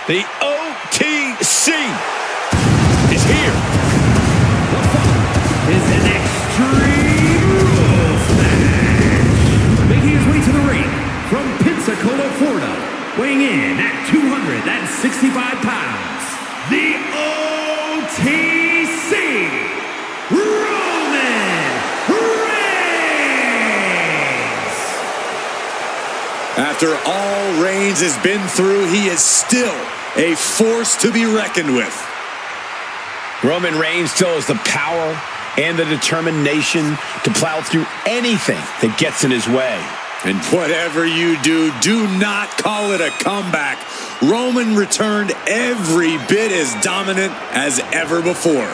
The OTC is here. Is an Extreme Rules match. Making his way to the ring from Pensacola, Florida, weighing in at 265 pounds, the OTC, Roman Reigns. After all Reigns has been through, he is still a force to be reckoned with. Roman Reigns still has the power and the determination to plow through anything that gets in his way. And whatever you do, do not call it a comeback. Roman returned every bit as dominant as ever before.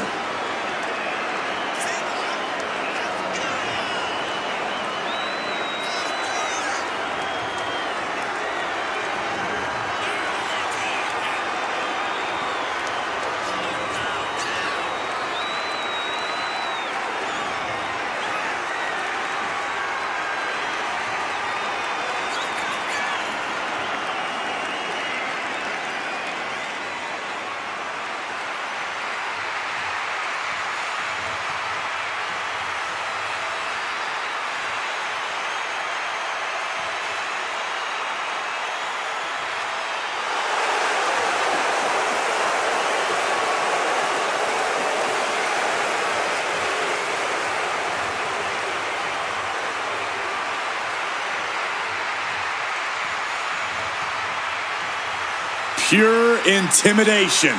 Pure intimidation.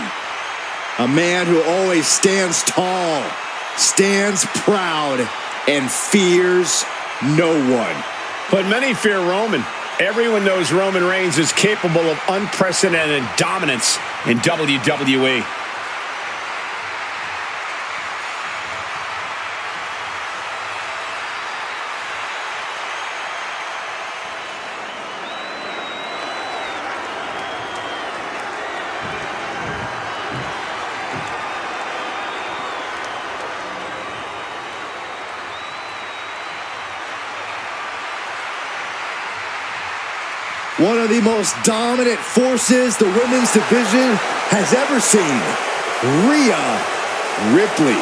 A man who always stands tall, stands proud, and fears no one. But many fear Roman. Everyone knows Roman Reigns is capable of unprecedented dominance in WWE. One of the most dominant forces the women's division has ever seen. Rhea Ripley.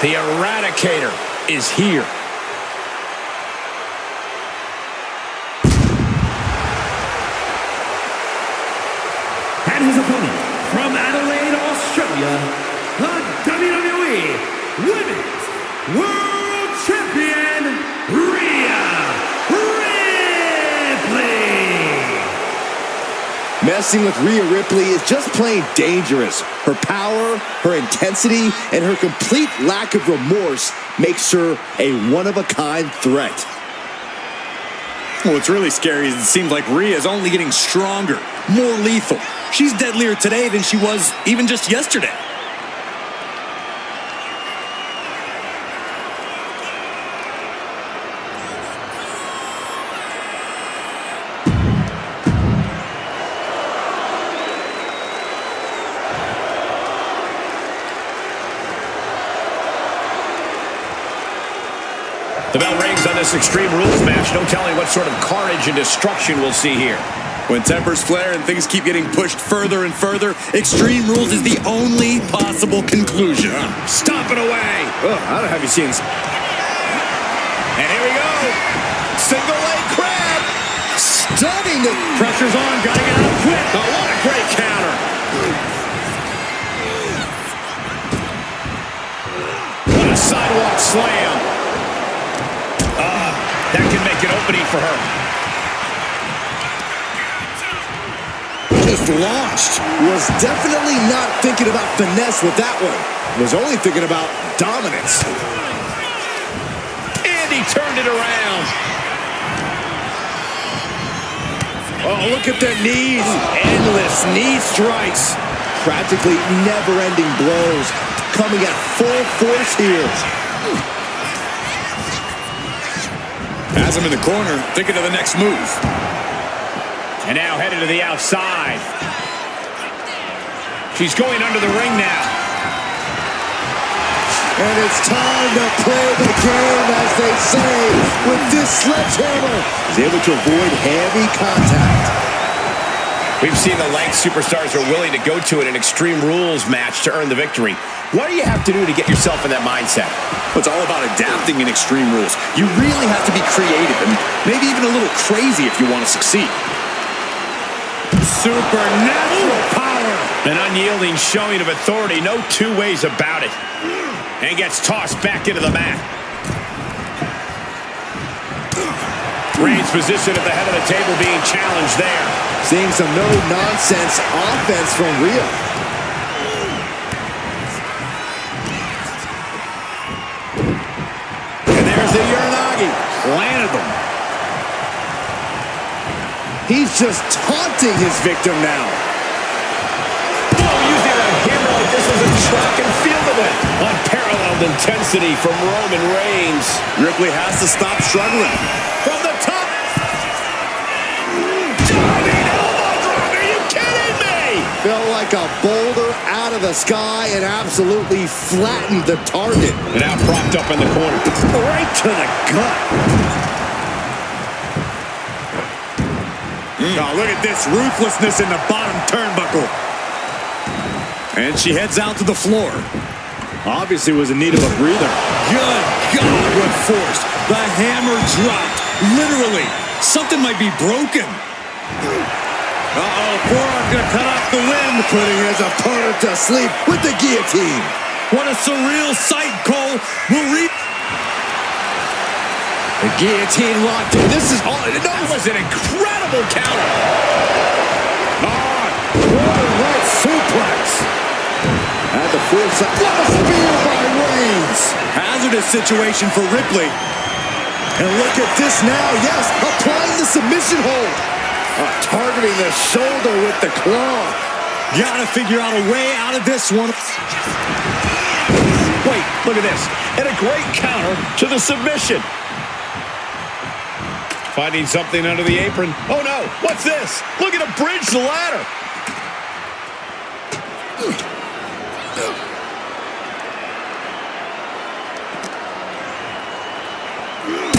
The Eradicator is here. And his opponent from Adelaide, Australia, the WWE Women's World Champion, Rhea Ripley. Messing with Rhea Ripley is just plain dangerous. Her power, her intensity, and her complete lack of remorse makes her a one-of-a-kind threat. What's really scary is it seems like Rhea is only getting stronger, more lethal. She's deadlier today than she was even just yesterday. The bell rings on this Extreme Rules match. No telling what sort of carnage and destruction we'll see here. When tempers flare and things keep getting pushed further and further, Extreme Rules is the only possible conclusion. Stomp it away. I don't have you seen. And here we go. Single leg crab. Stunning. Pressure's on. Gotta get out quick. Oh, what a great counter. What a sidewalk slam. That can make an opening for her. Just launched. Was definitely not thinking about finesse with that one. Was only thinking about dominance. And he turned it around. Oh, look at the knees. Endless knee strikes. Practically never-ending blows. Coming at full force here. Has him in the corner, thinking of the next move. And now headed to the outside. She's going under the ring now. And it's time to play the game, as they say, with this sledgehammer. He's able to avoid heavy contact. We've seen the lengths superstars are willing to go to in an Extreme Rules match to earn the victory. What do you have to do to get yourself in that mindset? Well, it's all about adapting in Extreme Rules. You really have to be creative and maybe even a little crazy if you want to succeed. Supernatural power. An unyielding showing of authority, no two ways about it. And gets tossed back into the mat. Reigns positioned at the head of the table being challenged there. Seeing some no-nonsense offense from Rhea. And there's the Uranagi. Landed them. He's just taunting his victim now. Oh, using a hammer like this was a track and field event. Unparalleled intensity from Roman Reigns. Ripley has to stop struggling. From the top. Diving elbow drop. Are you kidding me? Fell like a boulder out of the sky and absolutely flattened the target. And now propped up in the corner. Right to the gut. Oh, look at this ruthlessness in the bottom turnbuckle. And she heads out to the floor. Obviously was in need of a breather. Good God, what force. The hammer dropped. Literally. Something might be broken. Uh-oh, forearm gonna cut off the wind. Putting his opponent to sleep with the guillotine. What a surreal sight, Cole. The guillotine locked in. This is all. That was an incredible counter. Right suplex. At the foresight. What a spear by Reigns. Hazardous situation for Ripley. And look at this now. Yes, applying the submission hold. Targeting the shoulder with the claw. Gotta figure out a way out of this one. Wait, look at this. And a great counter to the submission. Finding something under the apron. Oh no, what's this? Look at him bridge the ladder.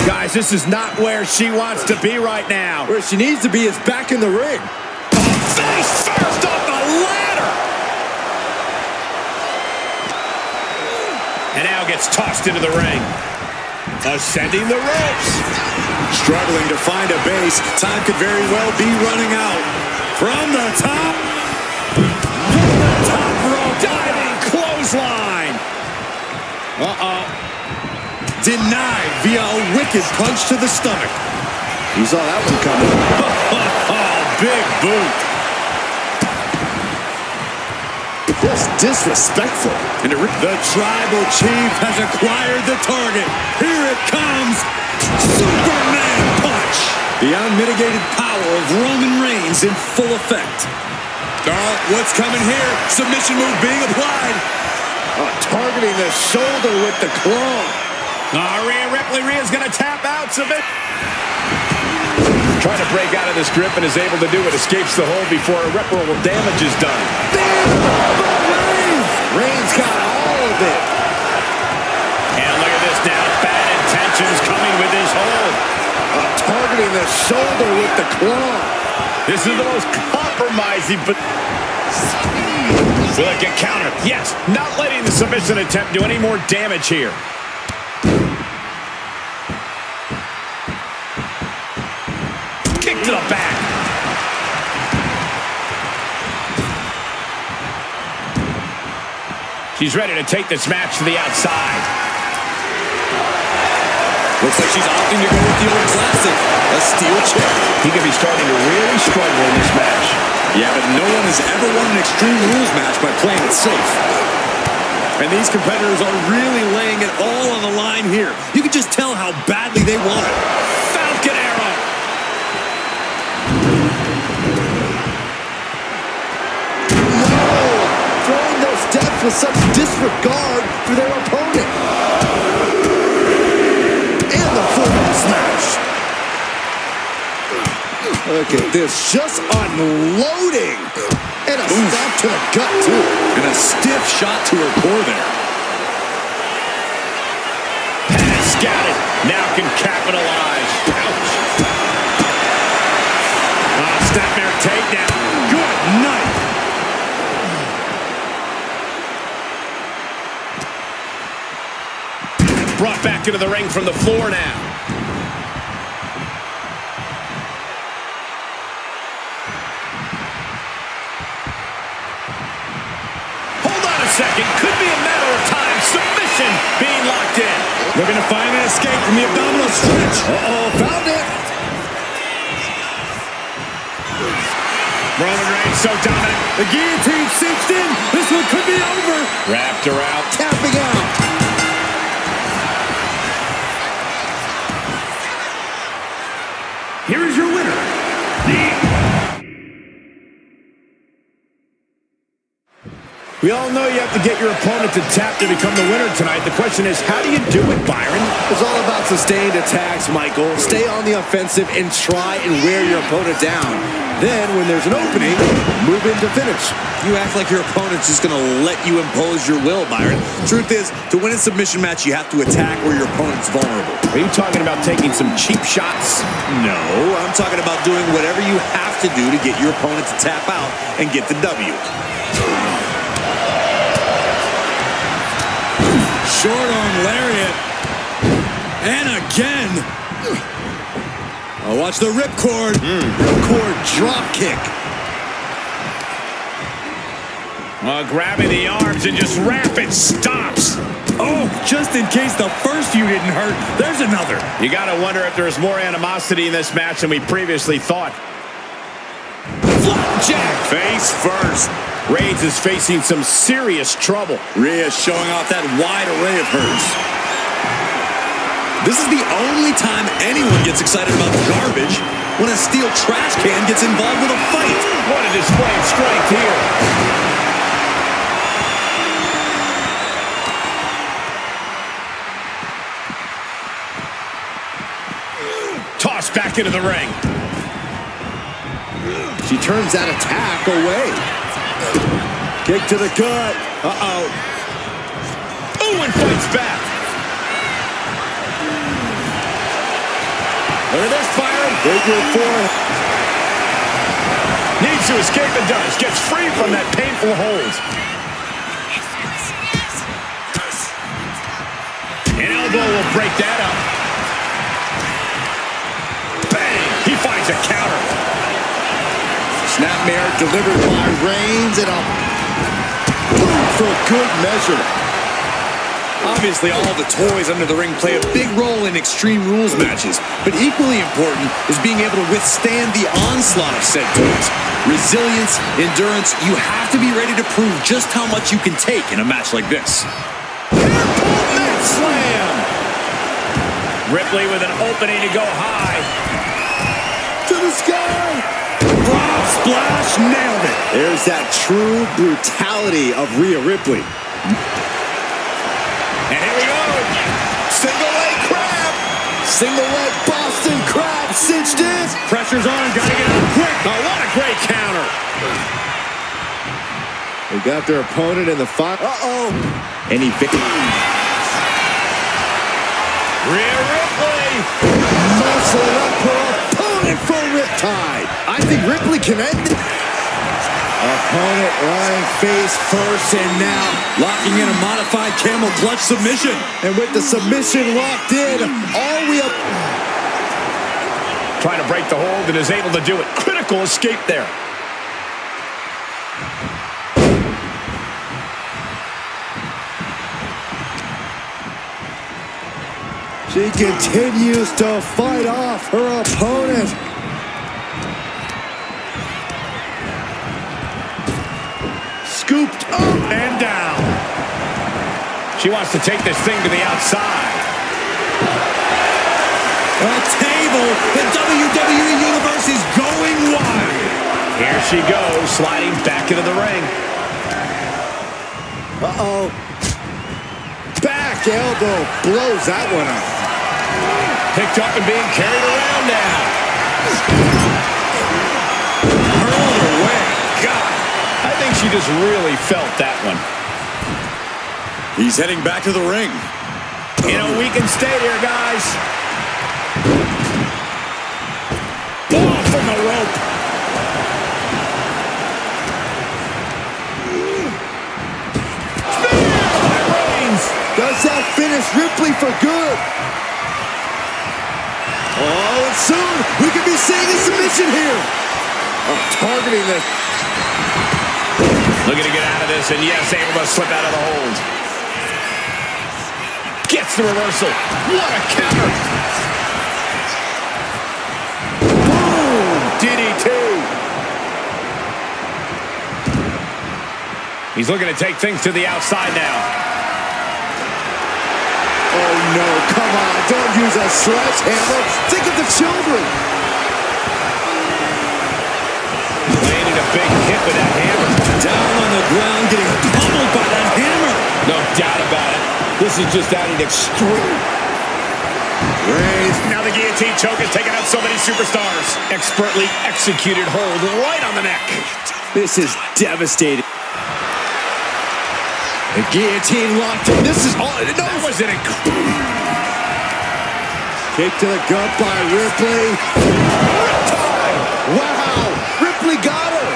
Guys, this is not where she wants to be right now. Where she needs to be is back in the ring. Face first off the ladder. And now gets tossed into the ring. Ascending the ropes. Struggling to find a base. Time could very well be running out. From the top. From the top rope. Diving clothesline. Uh-oh. Denied via a wicked punch to the stomach. You saw that one coming. Oh, big boot. Just disrespectful. And the tribal chief has acquired the target. Here it comes. Superman punch. The unmitigated power of Roman Reigns in full effect. What's coming here? Submission move being applied. Targeting the shoulder with the claw. Rhea Ripley. Rhea's going to tap out. Submit. Trying to break out of this grip and is able to do it. Escapes the hold before irreparable damage is done. Reigns got all of it. And look at this now. Bad intentions coming with his hold. Targeting the shoulder with the claw. This is the most compromising, but will it get countered? Yes, not letting the submission attempt do any more damage here. Kick to the back. She's ready to take this match to the outside. Looks like she's opting to go with the old classic, a steel chair. He could be starting to really struggle in this match. Yeah, but no one has ever won an Extreme Rules match by playing it safe. And these competitors are really laying it all on the line here. You can just tell how badly they want it. Falcon arrow. No! Throwing those steps with such disregard for their opponent. And the full-on smash. Look at this, just unloading. And a stop to the gut, too. And a stiff shot to her core there. Had scouted, now can capitalize. Ouch. Snapmare takedown. night. Brought back into the ring from the floor now. Second. Could be a matter of time. Submission being locked in. Looking to find an escape from the abdominal stretch. Found it. Roman Reigns so dominant. The guillotine cinched in. This one could be over. Wrapped around. Tapping out. Here is your winner, We all know you have to get your opponent to tap to become the winner tonight. The question is, how do you do it, Byron? It's all about sustained attacks, Michael. Stay on the offensive and try and wear your opponent down. Then, when there's an opening, move in to finish. You act like your opponent's just going to let you impose your will, Byron. Truth is, to win a submission match, you have to attack where your opponent's vulnerable. Are you talking about taking some cheap shots? No, I'm talking about doing whatever you have to do to get your opponent to tap out and get the W. Short arm lariat. And again. Oh, watch the ripcord. Ripcord drop kick. Grabbing the arms and just rapid stops. Oh, just in case the first few didn't hurt, there's another. You got to wonder if there's more animosity in this match than we previously thought. Flapjack. Face first. Reigns is facing some serious trouble. Rhea showing off that wide array of hers. This is the only time anyone gets excited about garbage, when a steel trash can gets involved with a fight. What a display of strength here. Tossed back into the ring. She turns that attack away. Kick to the gut. Uh-oh. Oh, and fights back. Look at this, Byron. Figure four. Needs to escape and does. Gets free from that painful hold. An elbow will break that up. Bang! He finds a counter. Snapmare delivered by Reigns and a boom for good measure. Obviously, all the toys under the ring play a big role in Extreme Rules matches, but equally important is being able to withstand the onslaught of said toys. Resilience, endurance, you have to be ready to prove just how much you can take in a match like this. Net slam. Ripley with an opening to go high. To the sky. Frog splash, nailed it. There's that true brutality of Rhea Ripley. And here we go. Single leg crab. Single leg Boston crab cinched in. Pressure's on, gotta get out quick. Oh, what a great counter. They got their opponent in the fight. Uh-oh. Any victory? Rhea Ripley. Muscle up her opponent for riptide. I think Ripley can end it. Opponent lying face first and now Locking in a modified camel clutch submission. and with the submission locked in, all we have... Trying to break the hold and is able to do it. Critical escape there. She continues to fight off her opponent. Scooped up And down. She wants to take this thing to the outside. A table. The WWE Universe is going wild. Here she goes, sliding back into the ring. Uh-oh. Back elbow blows that one up. Picked up and being carried around now. Hurled away. God, I think she just really felt that one. He's heading back to the ring. You know, we can stay here, guys. Oh, from the rope. this Ripley for good. Oh, and soon we could be seeing a submission here. Oh, targeting this. Looking to get out of this, and yes, able to slip out of the hold. Gets the reversal. What a counter. Boom! DDT. He's looking to take things to the outside now. Oh, no, come on. Don't use a sledgehammer. Think of the children. Landing a big hit with that hammer. Down on the ground, getting pummeled by that hammer. No doubt about it. This is just at an extreme. Reigns. Now the guillotine choke is taking out so many superstars. Expertly executed hold right on the neck. This is devastating. The guillotine locked in. This is all. No. That was an Kick to the gut by Ripley. Wow. Ripley got her.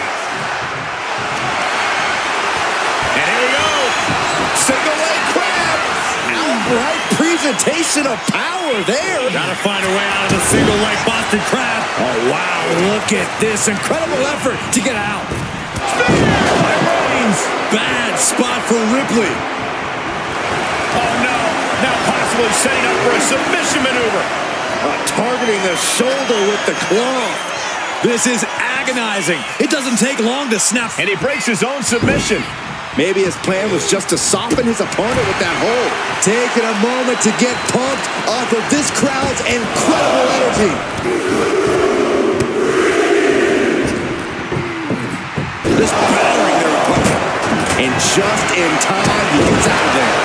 And here we go. Single leg crab. Outright presentation of power there. Gotta find a way out of the single leg Boston Crab. Oh, wow. Look at this incredible effort to get out. Bad spot for Ripley. Oh, no. Now possibly setting up for a submission maneuver. Targeting the shoulder with the claw. This is agonizing. It doesn't take long to snap. And he breaks his own submission. Maybe his plan was just to soften his opponent with that hold. Taking a moment to get pumped off of this crowd's incredible energy. This battering their opponent. And just in time, he gets out of there.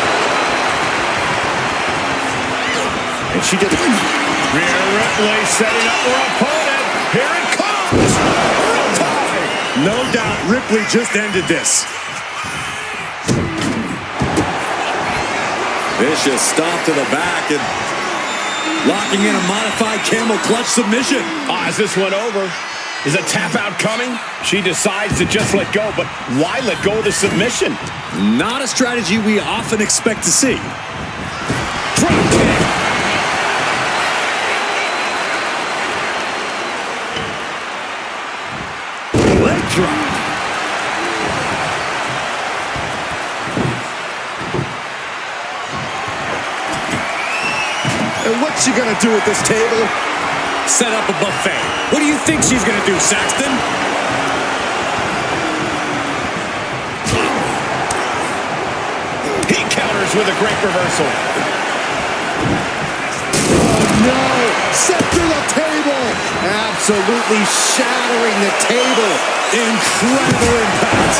And she did. Rhea Ripley setting up her opponent. Here it comes. No doubt Ripley just ended this. Vicious stomp to the back and locking in a modified camel clutch submission. Is this one over? Is a tap out coming? She decides to just let go, but why let go of the submission? Not a strategy we often expect to see. Drop kick. Leg drop. And what's she gonna do at this table? Set up a buffet. What do you think she's going to do, Saxton? He counters with a great reversal. Oh, no. Set through the table. Absolutely shattering the table. Incredible impact.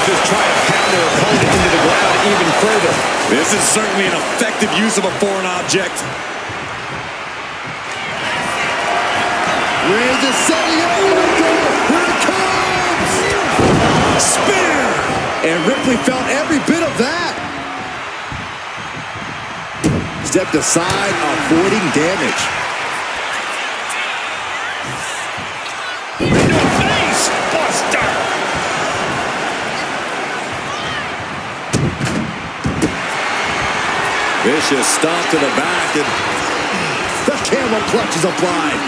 Just try to pound her opponent into the ground even further. This is certainly an effective use of a foreign object. Reigns is setting up. Here it comes. Spear. And Ripley felt every bit of that. Stepped aside, avoiding damage. Into a face buster. Vicious stomp to the back and The camel clutch is applied.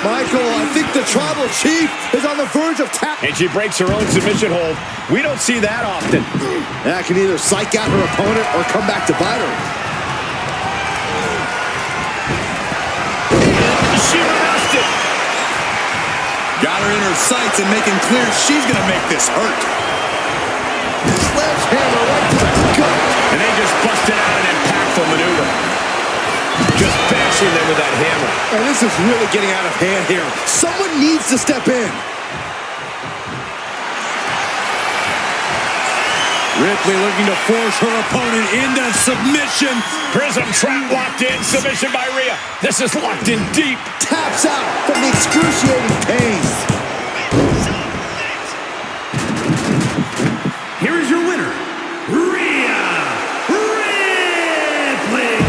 Michael, I think the tribal chief is on the verge of tap. And she breaks her own submission hold. We don't see that often. That can either psych out her opponent or come back to bite her. She reversed it. got her in her sights and making clear she's going to make this hurt. Sledgehammer right to the gut. And they just busted out an impactful maneuver. Just bashing them with that hammer. And this is really getting out of hand here. Someone needs to step in. Ripley looking to force her opponent into submission. Prism trap locked in. Submission by Rhea. This is locked in deep. Taps out from the excruciating pain. Here is your winner, Rhea Ripley.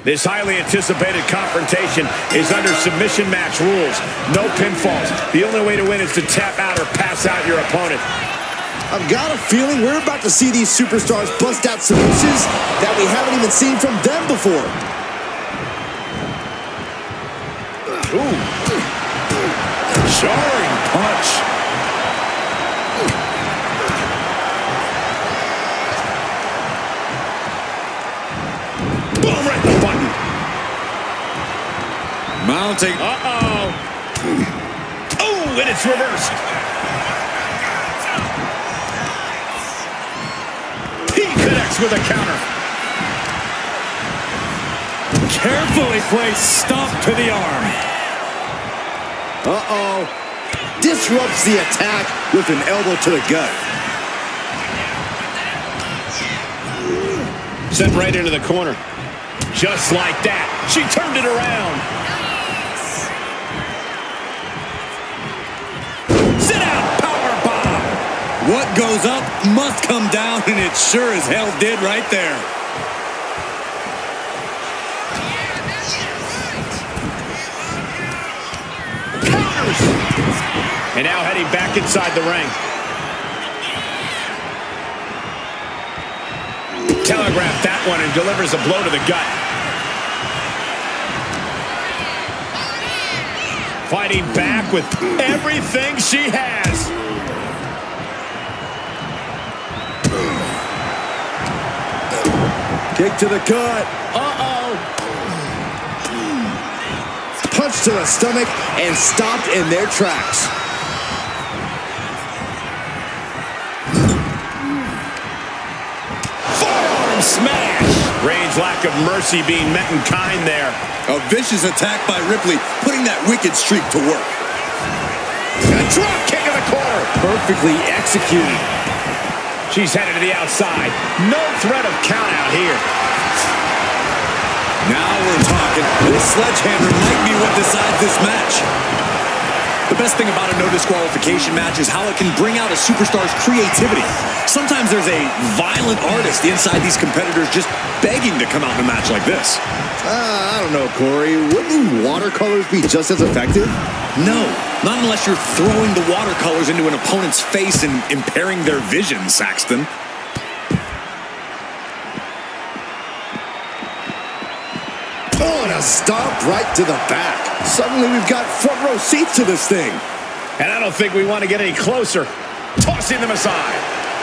This highly anticipated confrontation is under submission match rules. No pinfalls. The only way to win is to tap out or pass out your opponent. I've got a feeling we're about to see these superstars bust out submissions that we haven't even seen from them before. Ooh. Jarring punch. Boom, right in the button. Mounting. Uh-oh. Oh, and it's reversed. He connects with a counter. Carefully placed stomp to the arm. Uh-oh. Disrupts the attack with an elbow to the gut. Sent right into the corner. Just like that. She turned it around. Sit out, power bomb. What goes up must come down, and it sure as hell did right there. Counters. And now heading back inside the ring. Telegraphed that one and delivers a blow to the gut. Fighting back with everything she has. Kick to the gut. Uh-oh. Punch to the stomach and stopped in their tracks. Forearm smash. Reigns' lack of mercy being met in kind there. A vicious attack by Ripley, putting that wicked streak to work. A drop kick in the corner. Perfectly executed. She's headed to the outside. No threat of count out here. Now we're talking. This sledgehammer might be what decides this match. The best thing about a no disqualification match is how it can bring out a superstar's creativity. Sometimes there's a violent artist inside these competitors just begging to come out in a match like this. I don't know, Corey. Wouldn't watercolors be just as effective? No, not unless you're throwing the watercolors into an opponent's face and impairing their vision, Saxton. Oh, and a stomp right to the back. Suddenly we've got front row seats to this thing. And I don't think we want to get any closer. Tossing them aside.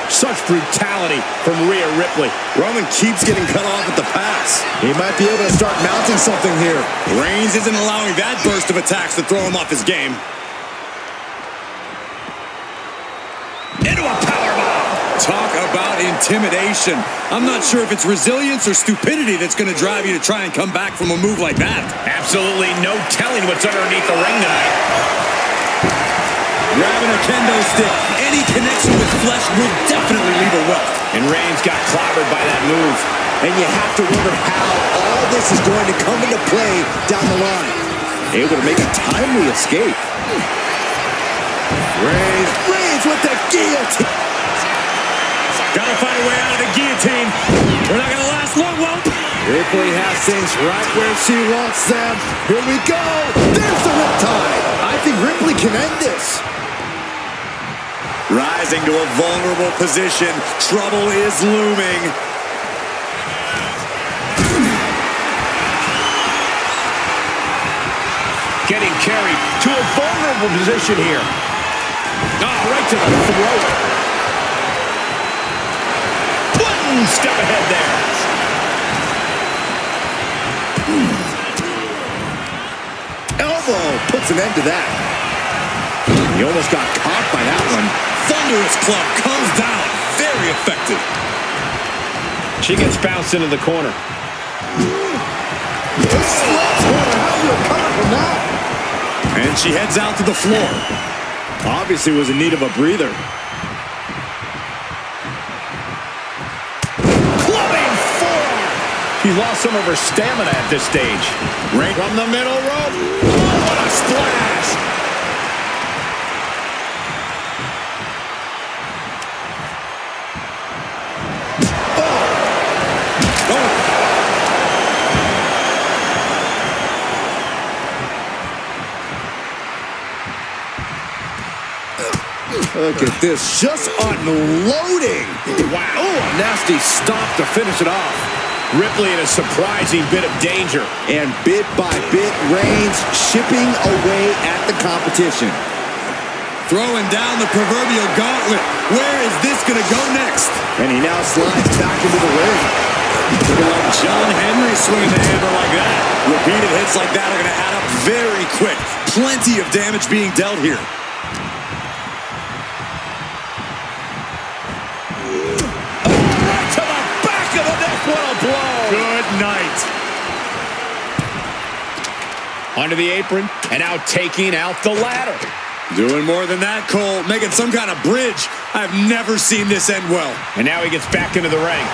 Such brutality from Rhea Ripley. Roman keeps getting cut off at the pass. He might be able to start mounting something here. Reigns isn't allowing that burst of attacks to throw him off his game. Into a powerbomb. Talk about intimidation. I'm not sure if it's resilience or stupidity that's going to drive you to try and come back from a move like that. Absolutely no telling what's underneath the ring tonight. Grabbing a kendo stick. Any connection with flesh will definitely leave a welt. And Reigns got clobbered by that move. And you have to wonder how all this is going to come into play down the line. Able to make a timely escape. Reigns with the guillotine. Gotta find a way out of the guillotine. We're not gonna last long, won't. Ripley has things right where she wants them. Here we go. There's the riptide. I think Ripley can end this. Rising to a vulnerable position. Trouble is looming. Getting carried to a vulnerable position here. Oh, right to the throat. One step ahead there. Elbow puts an end to that. He almost got caught by that one. Thunderous club comes down. Very effective. She gets bounced into the corner. How do you recover from that? And she heads out to the floor. Obviously was in need of a breather. Clubbing forearm. She lost some of her stamina at this stage. Right from the middle rope. What a splash. Look at this, just unloading. Wow. Oh, a nasty stop to finish it off. Ripley in a surprising bit of danger. And bit by bit, Reigns chipping away at the competition. Throwing down the proverbial gauntlet. Where is this going to go next? And he now slides back into the ring. Looking like John Henry swinging the hammer like that. Repeated hits like that are going to add up very quick. Plenty of damage being dealt here. Right to the back of the neck. What a blow. Good night. Under the apron, and now taking out the ladder. Doing more than that, Cole. Making some kind of bridge. I've never seen this end well. And now he gets back into the ring.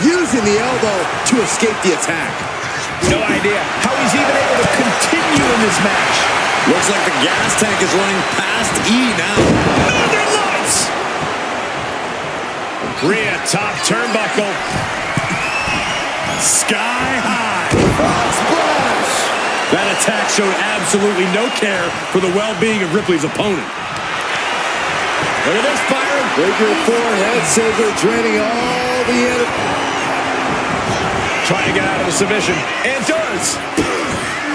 Using the elbow to escape the attack. No idea how he's even able to continue in this match. Looks like the gas tank is running past E now. Northern Lights! Rhea, top turnbuckle. Sky high. Frog splash. That attack showed absolutely no care for the well-being of Ripley's opponent. Look at this, Byron. Figure four head scissor draining all the energy. Trying to get out of the submission. And does.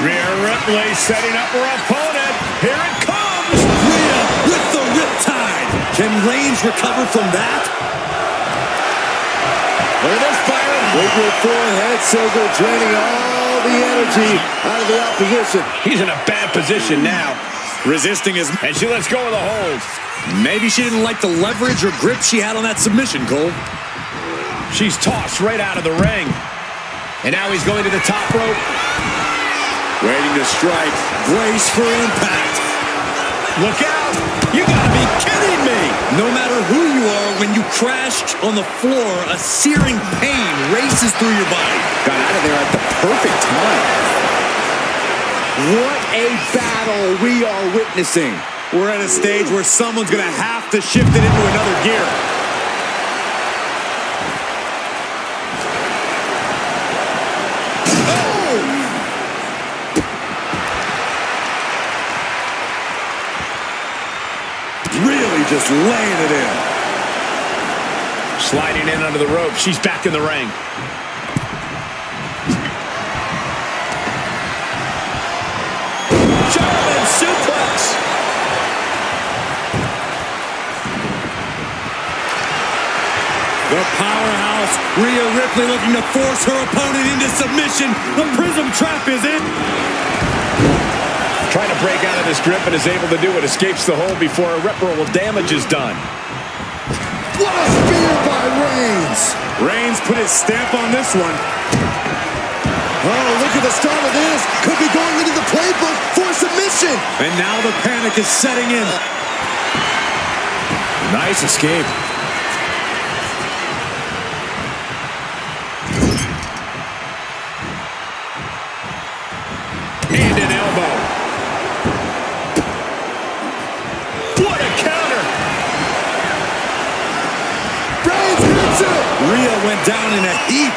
Rhea Ripley setting up her opponent. Here it comes. Rhea with the riptide. Can Reigns recover from that? Look at this, Byron. Figure four head scissor draining all the energy out of the opposition. He's in a bad position now. Resisting his... And she lets go of the hold. Maybe she didn't like the leverage or grip she had on that submission, Cole. She's tossed right out of the ring. And now he's going to the top rope. Waiting to strike. Brace for impact. Look out. You gotta be kidding me. No matter who you are, when you crash on the floor, a searing pain races through your body. Got out of there at the perfect time. What a battle we are witnessing. We're at a stage where someone's going to have to shift it into another gear. Really just laying it in. Sliding in under the rope. She's back in the ring. German suplex. The powerhouse, Rhea Ripley looking to force her opponent into submission. The Prism Trap is in. Trying to break out of this grip and is able to do it. Escapes the hold before irreparable damage is done. What a spear by Reigns. Reigns put his stamp on this one. Oh, look at the start of this. Could be going into the playbook for submission. And now the panic is setting in. Nice escape. And an elbow. What a counter. Reigns hits it. Rhea went down in a heap.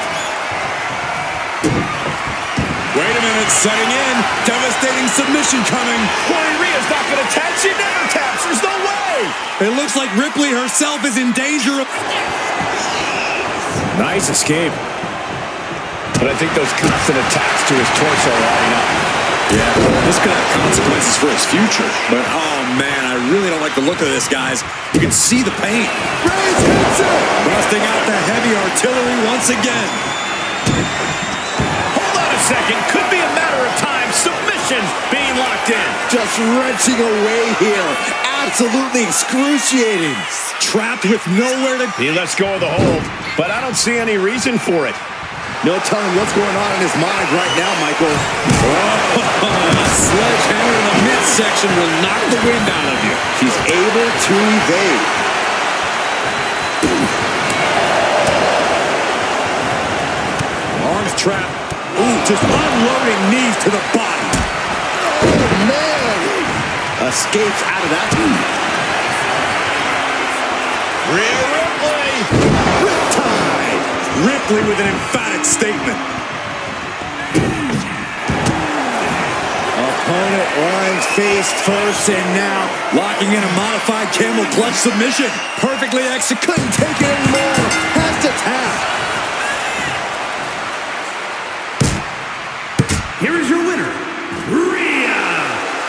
Wait a minute, setting in. Devastating submission coming. Boy, Rhea's not going to tap. She never taps. There's no way. It looks like Ripley herself is in danger of... Nice escape. But I think those constant attacks to his torso are adding up. Yeah, this could have consequences for his future. But, oh, man, I really don't like the look of this, guys. You can see the pain. Reigns hits it. Busting out the heavy artillery once again. Hold on a second. Could be a matter of time. Submission being locked in. Just wrenching away here. Absolutely excruciating. Trapped with nowhere to... He lets go of the hold, but I don't see any reason for it. No telling what's going on in his mind right now, Michael. Oh, a sledgehammer in the midsection will knock the wind out of you. He's able to evade. Arms trapped. Ooh, just unloading knees to the body. Oh, man. Escapes out of that. Rhea Ripley. Riptide. Ripley with an emphatic statement. Opponent lying face first, and now Locking in a modified camel clutch submission. Perfectly executed. couldn't take it anymore. Has to tap. Here is your winner, Rhea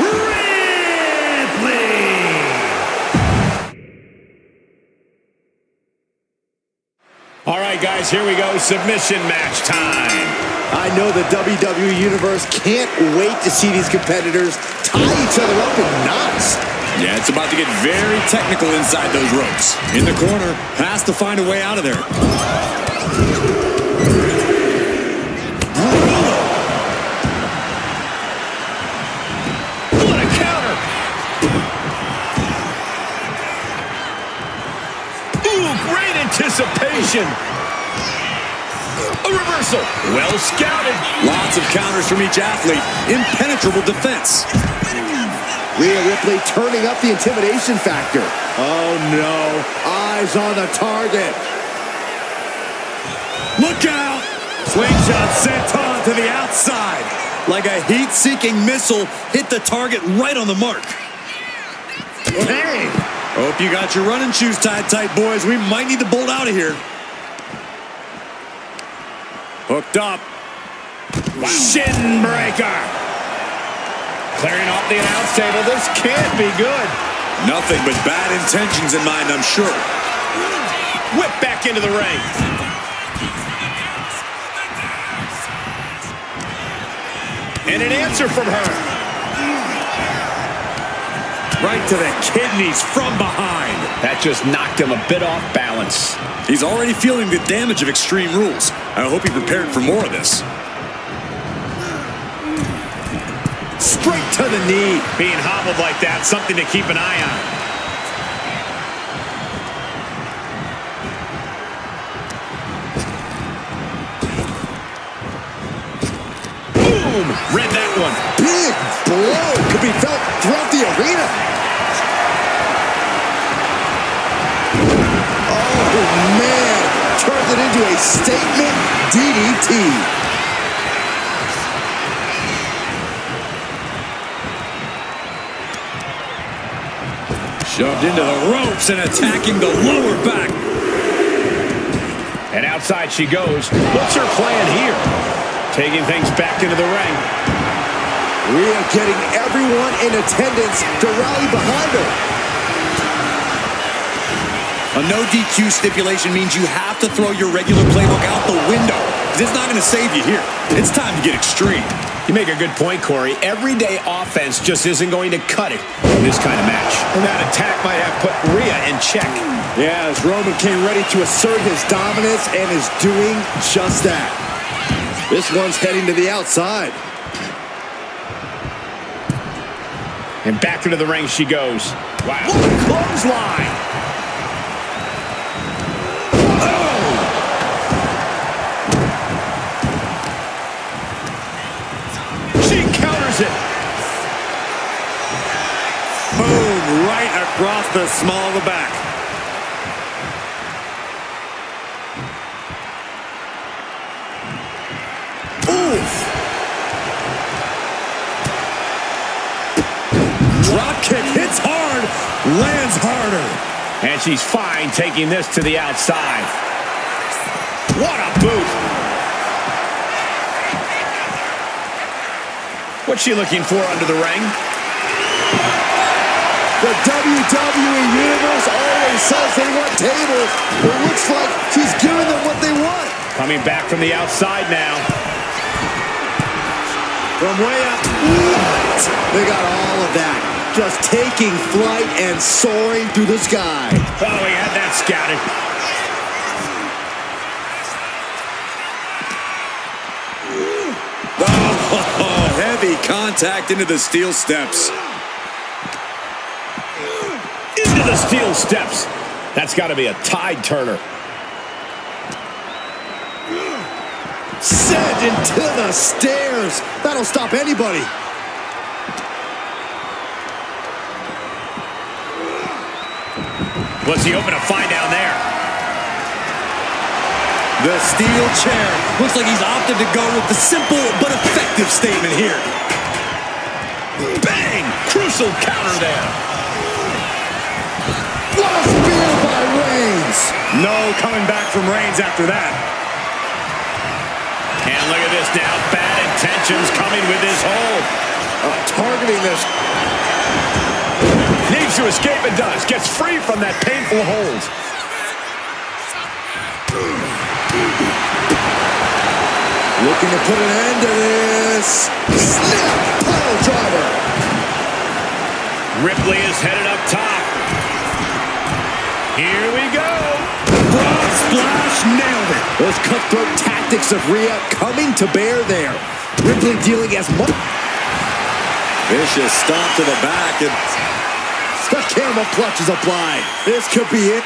Ripley. All right, guys, here we go. Submission match time. I know the WWE Universe can't wait to see these competitors tie each other up in knots. Yeah, it's about to get very technical inside those ropes. In the corner, has to find a way out of there. What a counter. Ooh, great anticipation. A reversal. Well scouted. Lots of counters from each athlete. Impenetrable defense. Rhea Ripley turning up the intimidation factor. Oh no, eyes on the target. Look out! Slingshot sent on to the outside. Like a heat-seeking missile, hit the target right on the mark. Bang! Hope you got your running shoes tied tight, boys. We might need to bolt out of here. Hooked up. Wow. Shin breaker. Clearing off the announce table. This can't be good. Nothing but bad intentions in mind, I'm sure. Whip back into the ring. And an answer from her. Right to the kidneys from behind. That just knocked him a bit off balance. He's already feeling the damage of Extreme Rules. I hope he prepared for more of this. Straight to the knee. Being hobbled like that, something to keep an eye on. Boom! Read that one. Big blow could be felt throughout the arena. Oh, man. Turns it into a statement DDT. Shoved into the ropes and attacking the lower back. And outside she goes. What's her plan here? Taking things back into the ring. Rhea getting everyone in attendance to rally behind her. A no DQ stipulation means you have to throw your regular playbook out the window. It's not going to save you here. It's time to get extreme. You make a good point, Corey. Everyday offense just isn't going to cut it in this kind of match. And that attack might have put Rhea in check. Yeah, as Roman came ready to assert his dominance and is doing just that. This one's heading to the outside. And back into the ring she goes. Wow. What a clothesline! It. Boom, right across the small of the back. Oof. Drop kick hits hard, lands harder. And she's fine taking this to the outside. What a boot. What's she looking for under the ring? The WWE Universe always says they want tables, but it looks like she's giving them what they want. Coming back from the outside now. From way up. What? They got all of that. Just taking flight and soaring through the sky. Oh, he had that scouted. Oh, heavy contact into the steel steps. Into the steel steps. That's got to be a tide turner. Sent into the stairs. That'll stop anybody. What's he hoping to find down there? The steel chair. Looks like he's opted to go with the simple but effective statement here. Bang! Crucial counter there. What a spear by Reigns. No coming back from Reigns after that. And look at this now. Bad intentions coming with this hold. Targeting this. Needs to escape and does. Gets free from that painful hold. Looking to put an end to this. Snap! Pile driver. Ripley is headed up top. Here we go. Broad splash, nailed it. Those cutthroat tactics of Rhea coming to bear there. Ripley dealing as much. Vicious stomp to the back, and The camel clutch is applied. This could be it.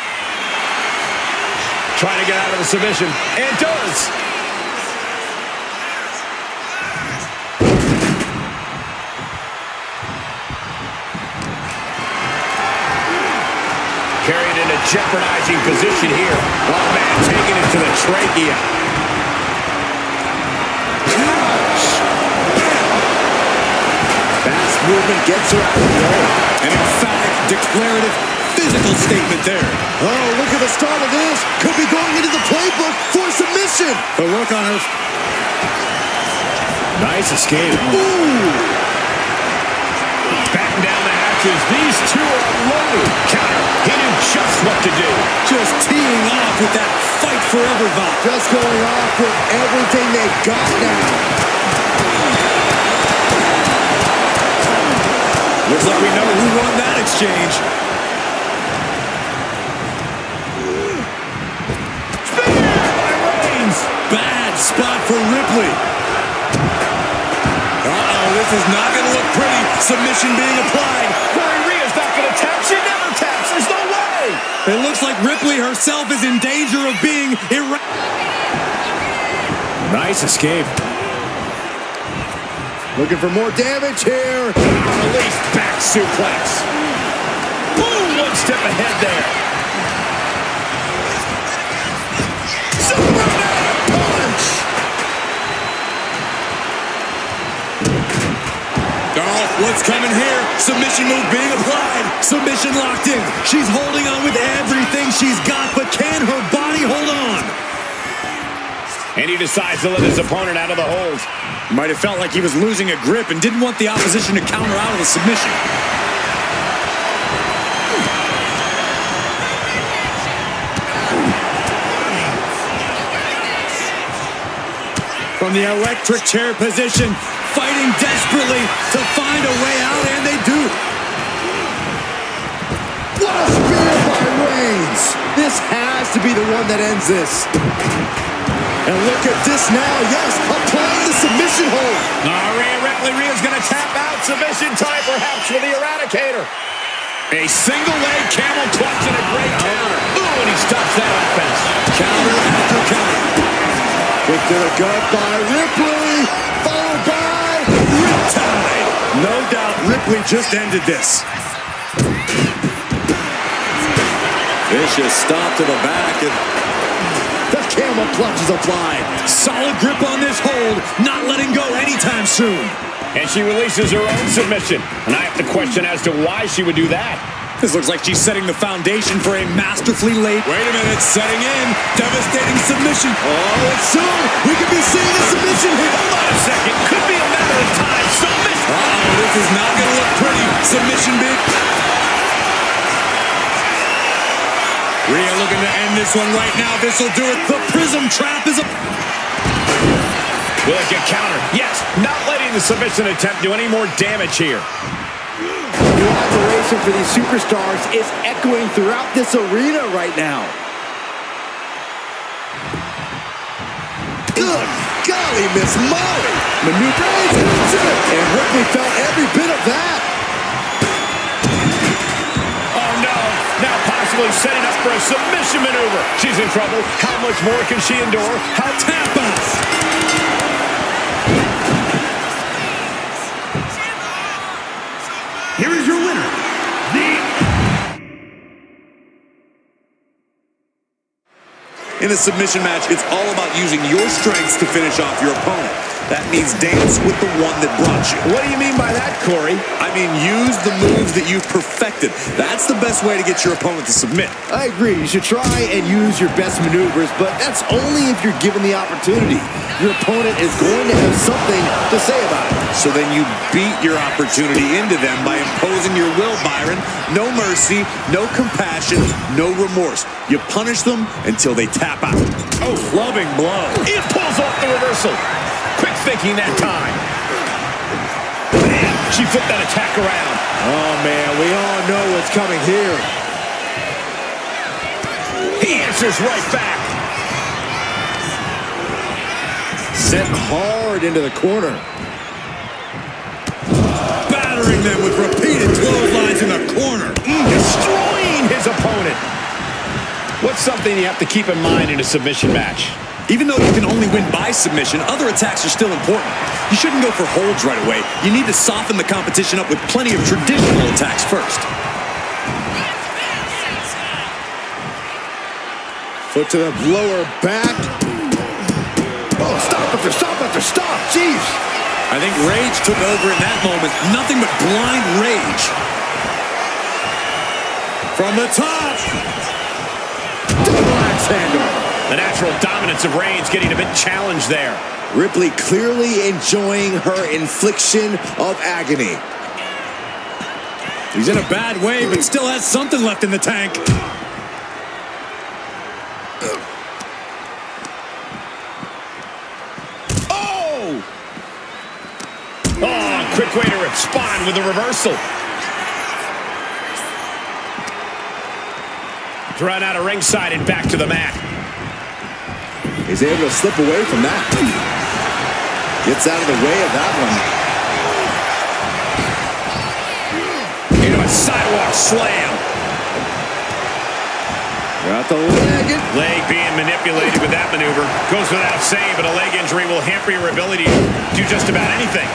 Trying to get out of the submission. And does. Carried in a jeopardizing position here. Oh, man, taking it to the trachea. Fast movement gets her out of the way. an emphatic, declarative, physical statement there. Oh, look at the start of this. Could be going into the playbook for submission. The look on her. Nice escape. Ooh. Batten down the hatches. These two are loaded. Counter. He knew just what to do. Just teeing off with that fight forever vibe. Just going off with everything they've got now. Looks like we know who won that exchange. Spear by Reigns. Bad spot for Ripley. Uh-oh, this is not going to look pretty. Submission being applied. Rhea's not going to tap. She never taps. There's no way. It looks like Ripley herself is in danger of being Nice escape. Looking for more damage here. Release back suplex. Boom, one step ahead there. Superman punch. Oh, what's coming here? Submission move being applied. Submission locked in. She's holding on with everything she's got, but can her body hold on? And he decides to let his opponent out of the hold. Might have felt like he was losing a grip and didn't want the opposition to counter out of the submission. From the electric chair position, fighting desperately to find a way out, and they do. What a spear by Reigns. This has to be the one that ends this. And look at this now. Yes, applying the submission hold. Rhea Ripley. Rhea's going to tap out. Submission time perhaps for the Eradicator. A single leg camel clutch and a great counter. Ooh, and he stops that offense. Counter after counter. Kick to the gut by Ripley. Followed by Riptide. No doubt Ripley just ended this. Vicious stop to the back, and the camel clutch is applied. solid grip on this hold, not letting go anytime soon. And she releases her own submission. And I have to question as to why she would do that. This looks like she's setting the foundation for a masterfully laid. Wait a minute, setting in. Devastating submission. Oh, and soon we could be seeing a submission here. Hold on a second. Could be a matter of time. Submission. Uh-oh, this is not going to look pretty. Submission big. Rhea looking to end this one right now. This will do it. The prism trap is a... Will it get countered? Yes. Not letting the submission attempt do any more damage here. The admiration for these superstars is echoing throughout this arena right now. Good golly, Miss Molly. Maneuver, and Ripley felt every bit of that. Oh, no. Now possibly setting up for a submission maneuver. She's in trouble. How much more can she endure? How tap us. Here is your winner, In a submission match, it's all about using your strengths to finish off your opponent. That means dance with the one that brought you. What do you mean by that, Corey? I mean, use the moves that you've perfected. That's the best way to get your opponent to submit. I agree. You should try and use your best maneuvers, but that's only if you're given the opportunity. Your opponent is going to have something to say about it. So then you beat your opportunity into them by imposing your will, Byron. No mercy, no compassion, no remorse. You punish them until they tap out. Oh, clubbing blow. It pulls off the reversal. Quick thinking that time. Man, she flipped that attack around. Oh, man, we all know what's coming here. He answers right back. Sent hard into the corner. Battering them with repeated clotheslines in the corner. Destroying his opponent. What's something you have to keep in mind in a submission match? Even though you can only win by submission, other attacks are still important. You shouldn't go for holds right away. You need to soften the competition up with plenty of traditional attacks first. Foot to the lower back. Oh, stop after stop after stop. Jeez. I think rage took over in that moment. Nothing but blind rage. From the top. Double axe handle. The natural dominance of Reigns getting a bit challenged there. Ripley clearly enjoying her infliction of agony. He's in a bad way, but still has something left in the tank. Oh! Oh, quick way to respond with a reversal. Thrown out of ringside and back to the mat. He's able to slip away from that. Gets out of the way of that one. Into a sidewalk slam. Got the leg. Leg being manipulated with that maneuver. Goes without saying, but a leg injury will hamper your ability to do just about anything.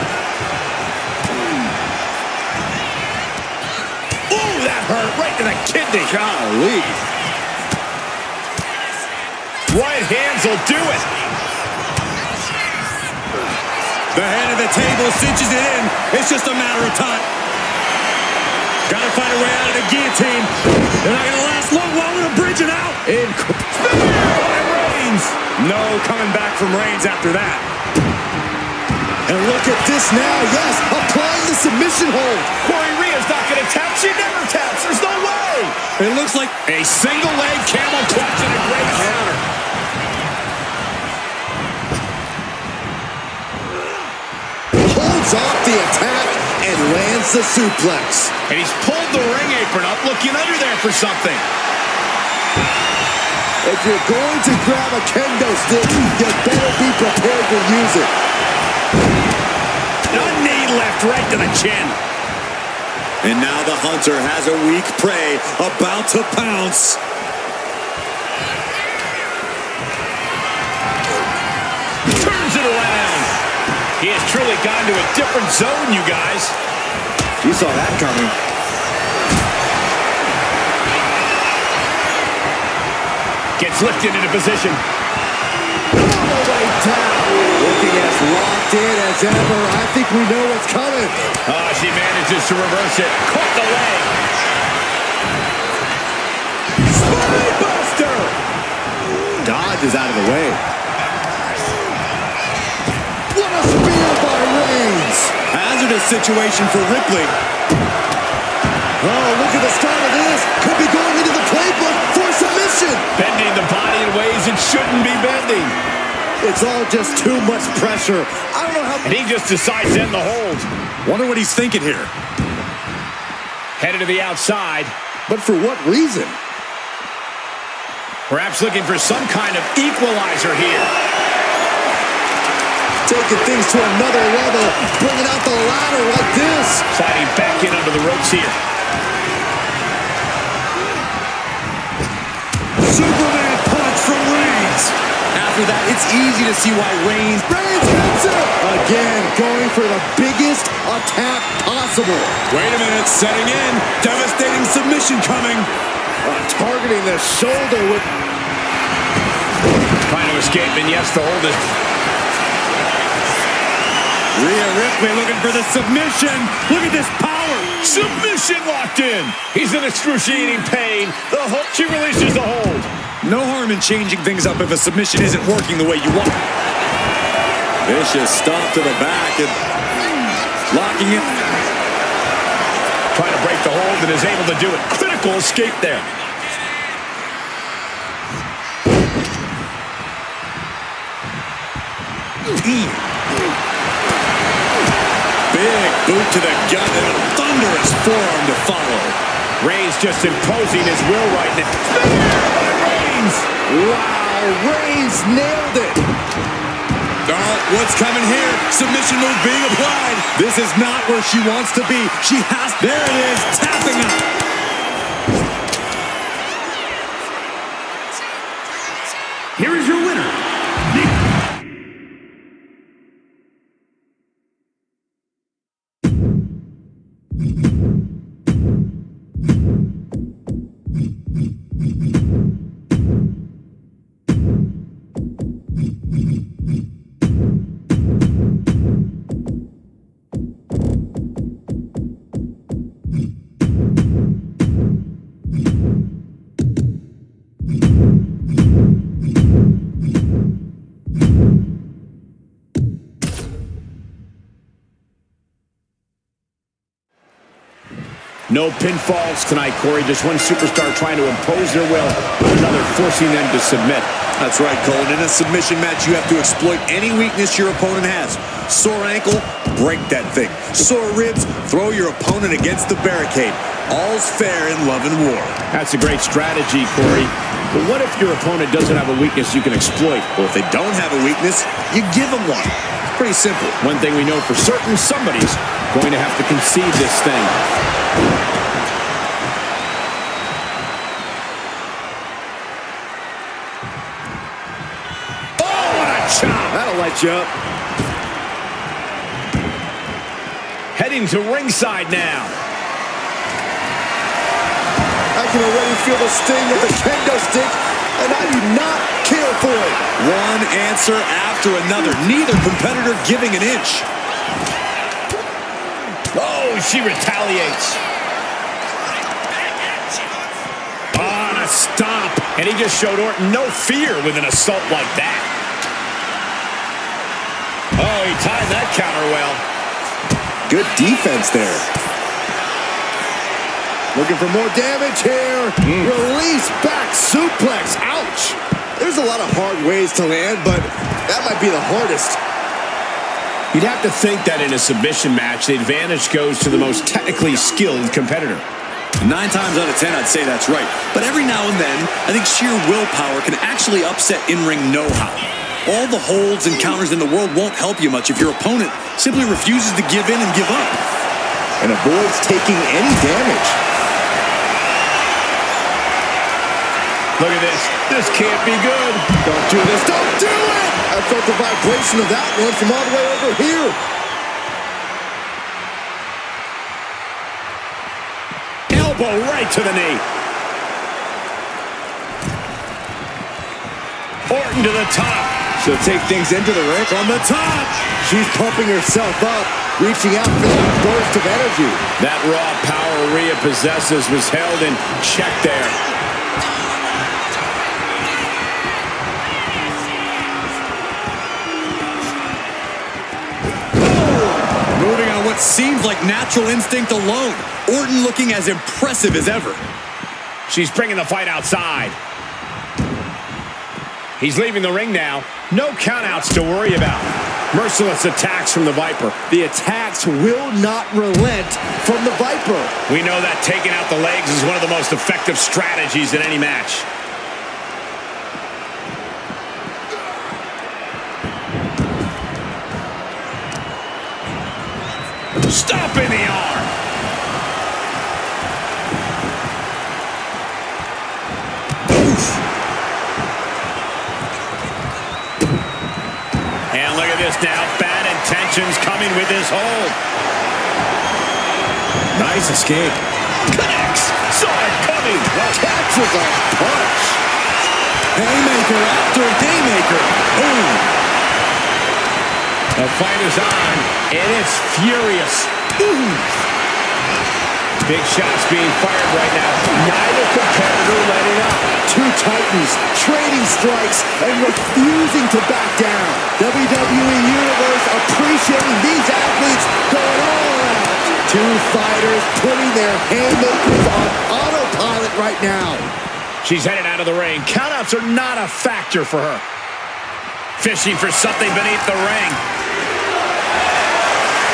Ooh, that hurt right to the kidney. Golly. Right hands will do it. The head of the table cinches it in. It's just a matter of time. Gotta find a way out of the guillotine. They're not gonna last long while we're bridging out. Reigns. No coming back from Reigns after that. And look at this now. Yes, applying the submission hold. Corey Rhea's not gonna tap. She never taps. There's no way. It looks like A single leg camel clutch and a great counter. Holds off the attack and lands the suplex. And he's pulled the ring apron up, looking under there for something. If you're going to grab a kendo stick, you better be prepared to use it. A knee left right to the chin. And now the hunter has a weak prey about to pounce. Turns it around. He has truly gone to a different zone, you guys. You saw that coming. Gets lifted into position. All the way down. Looking as locked in as ever. I think we know what's coming. She manages to reverse it. Caught the leg. Spinebuster. Dodge is out of the way. What a spear by Reigns. Hazardous situation for Ripley. Oh, look at the start of this. Could be going into the playbook for submission. Bending the body in ways it shouldn't be bending. It's all just too much pressure. I don't know how... And he just decides to end the hold. Wonder what he's thinking here. Headed to the outside. But for what reason? Perhaps looking for some kind of equalizer here. Taking things to another level. Bringing out the ladder like this. Sliding back in under the ropes here. Superman punch from Reigns. After that, it's easy to see why Reigns hits it! Again, going for the biggest attack possible. Wait a minute, setting in. Devastating submission coming. Targeting the shoulder with... Trying to escape, and yes, the hold is... Rhea Ripley looking for the submission. Look at this power. Submission locked in. He's in excruciating pain. The hook, she releases the hold. No harm in changing things up if a submission isn't working the way you want. Vicious stomp to the back and locking it. Trying to break the hold and is able to do it. Critical escape there. Big boot to the gut and a thunderous forearm to follow. Reigns just imposing his will right now. By Reigns. Wow, Reigns nailed it. Oh, what's coming here? Submission move being applied. This is not where she wants to be. She has, there it is, tapping out. Here is your winner, No pinfalls tonight, Corey. Just one superstar trying to impose their will, another forcing them to submit. That's right, Cole. In a submission match, you have to exploit any weakness your opponent has. Sore ankle, break that thing. Sore ribs, throw your opponent against the barricade. All's fair in love and war. That's a great strategy, Corey. But what if your opponent doesn't have a weakness you can exploit? Or if they don't have a weakness, you give them one. It's pretty simple. One thing we know for certain, somebody's going to have to concede this thing. Oh, what a chop! That'll light you up. Heading to ringside now. I can already feel the sting of the kendo stick, and I do not care for it. One answer after another. Neither competitor giving an inch. Oh, she retaliates. On a stomp. And he just showed Orton no fear with an assault like that. Oh, he timed that counter well. Good defense there. Looking for more damage here. Release back suplex. Ouch. There's a lot of hard ways to land, but that might be the hardest. You'd have to think that in a submission match, the advantage goes to the most technically skilled competitor. 9 times out of 10, I'd say that's right. But every now and then, I think sheer willpower can actually upset in-ring know-how. All the holds and counters in the world won't help you much if your opponent simply refuses to give in and give up. And avoids taking any damage. Look at this. This can't be good. Don't do this. Don't do it! I felt the vibration of that one from all the way over here. Elbow right to the knee. Orton to the top. She'll take things into the ring. From the top. She's pumping herself up, reaching out for that burst of energy. That raw power Rhea possesses was held in check there. Moving on what seems like natural instinct alone. Orton looking as impressive as ever. She's bringing the fight outside. He's leaving the ring now. No countouts to worry about. Merciless attacks from the Viper. The attacks will not relent from the Viper. We know that taking out the legs is one of the most effective strategies in any match. Stomping the arm. Oof. And look at this now. Bad intentions coming with his hold. Nice escape. Connects. Saw it coming. Catches a punch. Haymaker after haymaker. Boom. The fight is on. And it's furious. Ooh. Big shots being fired right now. Neither competitor letting up. Two titans trading strikes and refusing to back down. WWE Universe appreciating these athletes going all out. Two fighters putting their haymakers on autopilot right now. She's headed out of the ring. Countouts are not a factor for her. Fishing for something beneath the ring.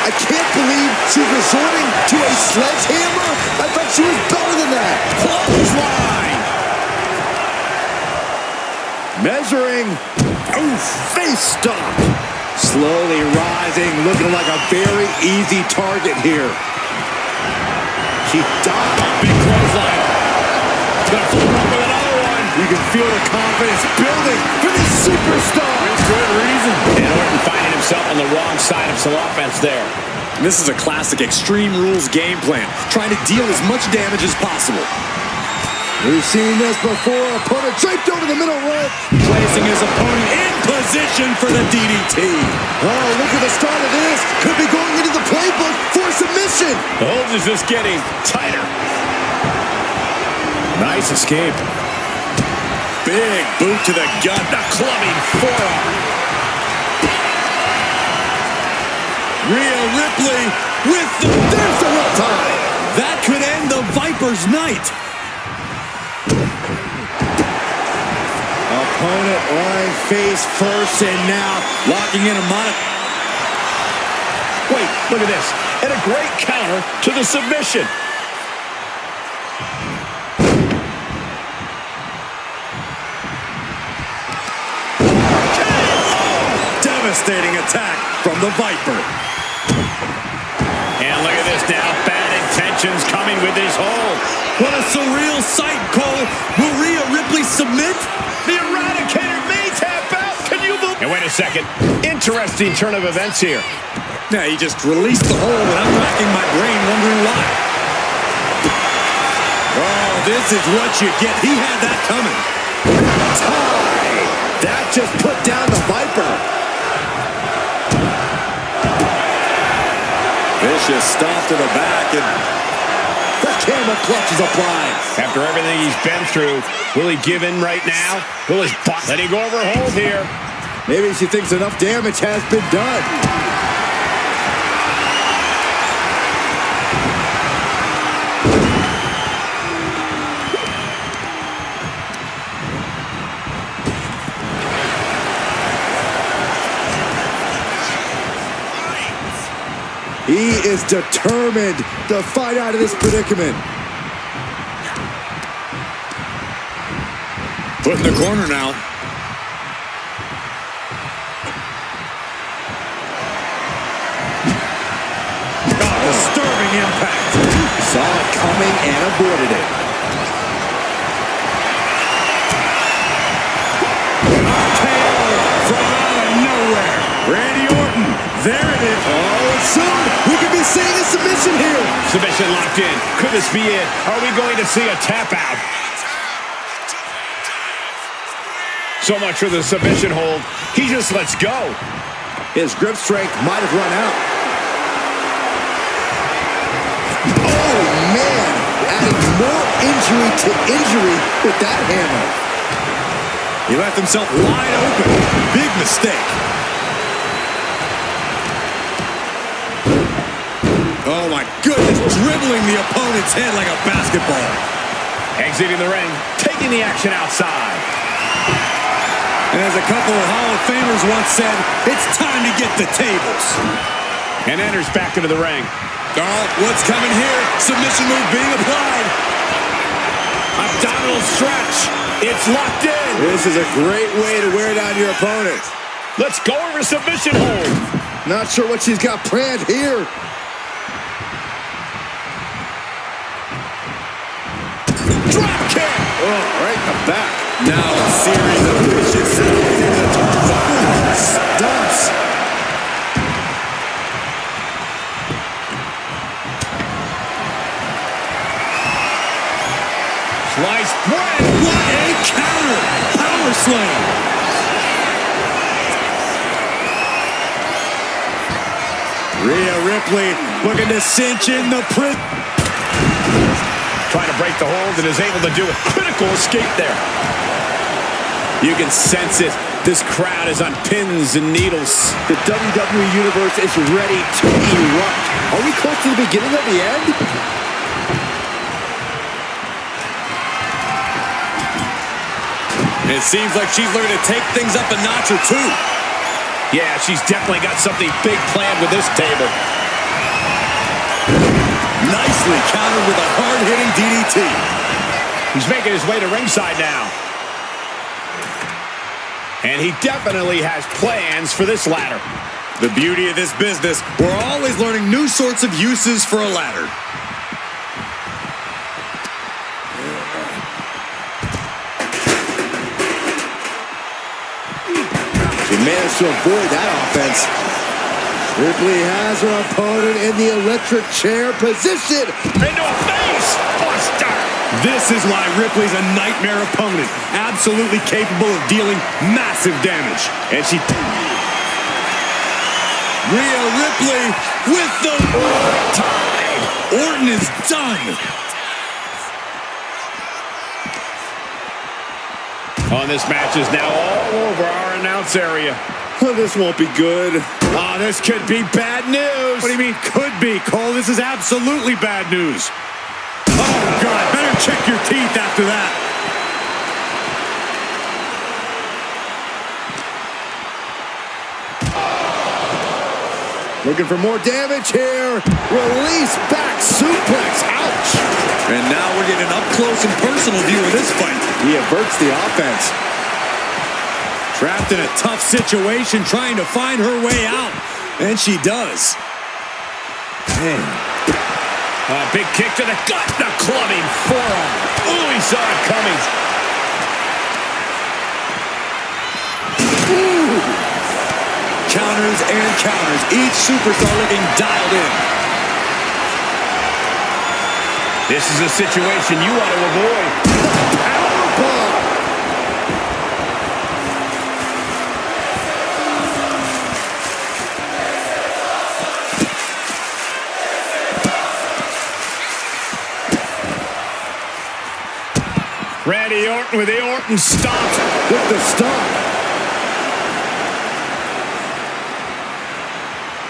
I can't believe she's resorting to a sledgehammer. I thought she was better than that. Clothesline. Measuring. Oof, face stop. Slowly rising, looking like a very easy target here. She died. Big clothesline. Gonna flip up with another one. You can feel the confidence building for this superstar. With good reason. And Orton finding himself on the wrong side of some offense there. This is a classic Extreme Rules game plan, trying to deal as much damage as possible. We've seen this before. Opponent draped over the middle rope. Placing his opponent in position for the DDT. Oh, look at the start of this. Could be going into the playbook for submission. The hold is just getting tighter. Nice escape. Big boot to the gut. The clubbing forearm. Rhea Ripley with the... There's the riptide. That could end the Viper's night. Opponent lying face first and now Locking in a Wait, look at this. And a great counter to the submission. devastating attack from the Viper. And look at this now. Bad intentions coming with this hold. What a surreal sight, Cole. Will Rhea Ripley submit? The Eradicator may tap out. Can you believe? And wait a second. Interesting turn of events here. Yeah, he just released the hold, and I'm racking my brain wondering why. Oh, this is what you get. He had that coming. tie. That just put down the Viper. Vicious stomp to the back, and the camel clutch is applied. After everything he's been through, will he give in right now? Will his butt let him go over hold here? Maybe she thinks enough damage has been done. He is determined to fight out of this predicament. put in the corner now. Disturbing impact. Saw it coming and avoided it. From out of nowhere. Randy Orton. There it is. Oh, soon we could be seeing a submission here. Submission locked in. Could this be it? Are we going to see a tap out? So much for the submission hold. He just lets go. His grip strength might have run out. Oh, man. Adding more injury to injury with that hammer. He left himself wide open. Big mistake. Oh, my goodness. Dribbling the opponent's head like a basketball. Exiting the ring. Taking the action outside. And as a couple of Hall of Famers once said, it's time to get the tables. And enters back into the ring. Oh, what's coming here? Submission move being applied. Abdominal stretch. It's locked in. This is a great way to wear down your opponent. Let's go over submission hold. Not sure what she's got planned here. Drop kick. Oh, right in the back. Now a series of vicious Stunts. Sliced bread. What a counter! Power slam. Rhea Ripley looking to cinch in the prison. Trying to break the hold and is able to do a critical escape there. You can sense it. This crowd is on pins and needles. The WWE Universe is ready to erupt. Are we close to the beginning of the end? It seems like she's looking to take things up a notch or two. Yeah, she's definitely got something big planned with this table. Nicely countered with a hard-hitting DDT. He's making his way to ringside now. And he definitely has plans for this ladder. The beauty of this business, we're always learning new sorts of uses for a ladder. She managed to avoid that offense. Ripley has her opponent in the electric chair position. Into a face buster. This is why Ripley's a nightmare opponent. Absolutely capable of dealing massive damage. And she... Rhea Ripley with the... Tied. Orton is done. Oh, this match is now all over our announce area. Oh, this won't be good. Oh, this could be bad news. What do you mean could be, Cole? This is absolutely bad news. Oh, God, better check your teeth after that. Looking for more damage here. Release back suplex. Ouch. And now we're getting an up-close and personal view of this fight. He averts the offense. Trapped in a tough situation, trying to find her way out. And she does. Man. Big kick to the gut. The clubbing forearm. Ooh, he saw it coming. Ooh. Counters and counters. Each superstar looking dialed in. This is a situation you want to avoid. Powerbomb. Randy Orton with the Orton stomp. With the stomp.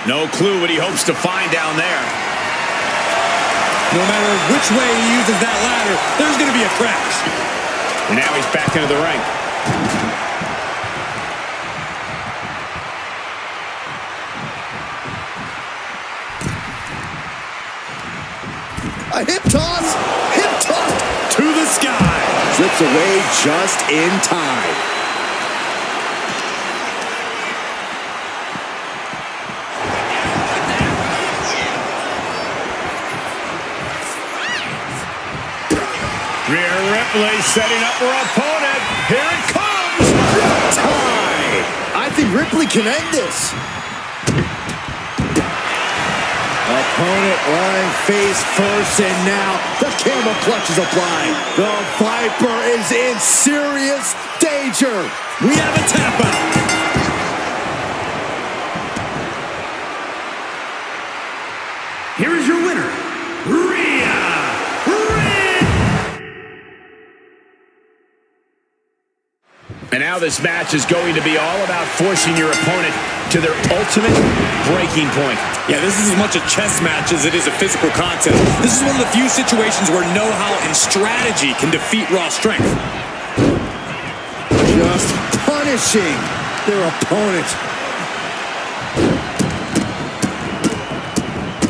No clue what he hopes to find down there. No matter which way he uses that ladder, there's going to be a crash. And now he's back into the ring. A hip toss. Hip toss. To the sky. Slips away just in time. Rhea Ripley setting up her opponent. Here it comes. Tie. I think Ripley can end this. Opponent lying face first, and now the camera clutch is applied. The Viper is in serious danger. We have a tap out. Here is your winner, Rhea Ripley. And now this match is going to be all about forcing your opponent to their ultimate breaking point. Yeah, this is as much a chess match as it is a physical contest. This is one of the few situations where know-how and strategy can defeat raw strength. Just punishing their opponent.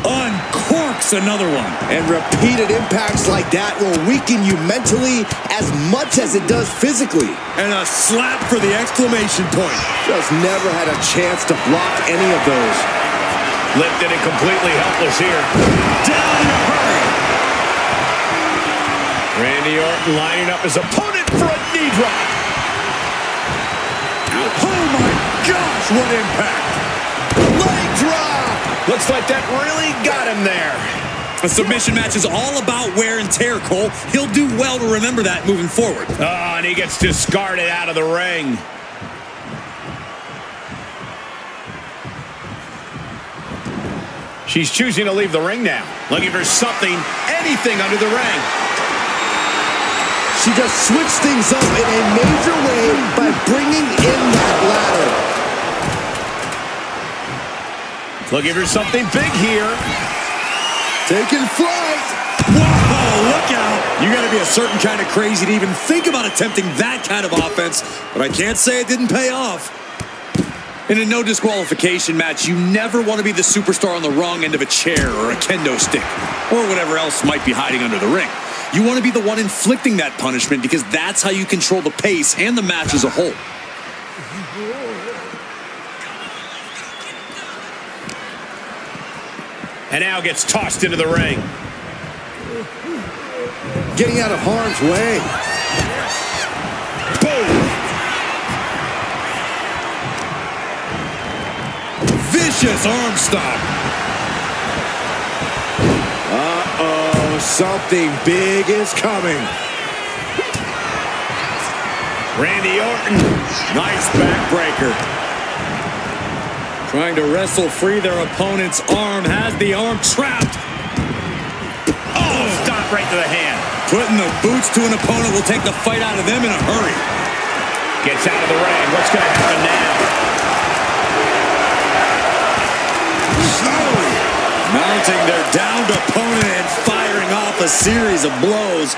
Uncorks another one. And repeated impacts like that will weaken you mentally as much as it does physically. And a slap for the exclamation point. Just never had a chance to block any of those. Lifted and completely helpless here. Down in a hurry. Randy Orton lining up his opponent for a knee drop. Oh my gosh, what impact. Leg drop. Looks like that really got him there. A submission match is all about wear and tear, Cole. He'll do well to remember that moving forward. Oh, and he gets discarded out of the ring. She's choosing to leave the ring now. Looking for something, anything under the ring. She just switched things up in a major way by bringing in that ladder. Looking for something big here. Taking flight. Whoa, look out. You got to be a certain kind of crazy to even think about attempting that kind of offense, but I can't say it didn't pay off. In a no disqualification match, you never want to be the superstar on the wrong end of a chair or a kendo stick or whatever else might be hiding under the ring. You want to be the one inflicting that punishment because that's how you control the pace and the match as a whole. And now gets tossed into the ring. Getting out of harm's way. Boom! Vicious arm stomp. Uh-oh, something big is coming. Randy Orton. Nice backbreaker. Trying to wrestle free their opponent's arm. Has the arm trapped. Oh, stop right to the hand. Putting the boots to an opponent will take the fight out of them in a hurry. Gets out of the ring. What's going to happen now? Mounting their downed opponent and firing off a series of blows.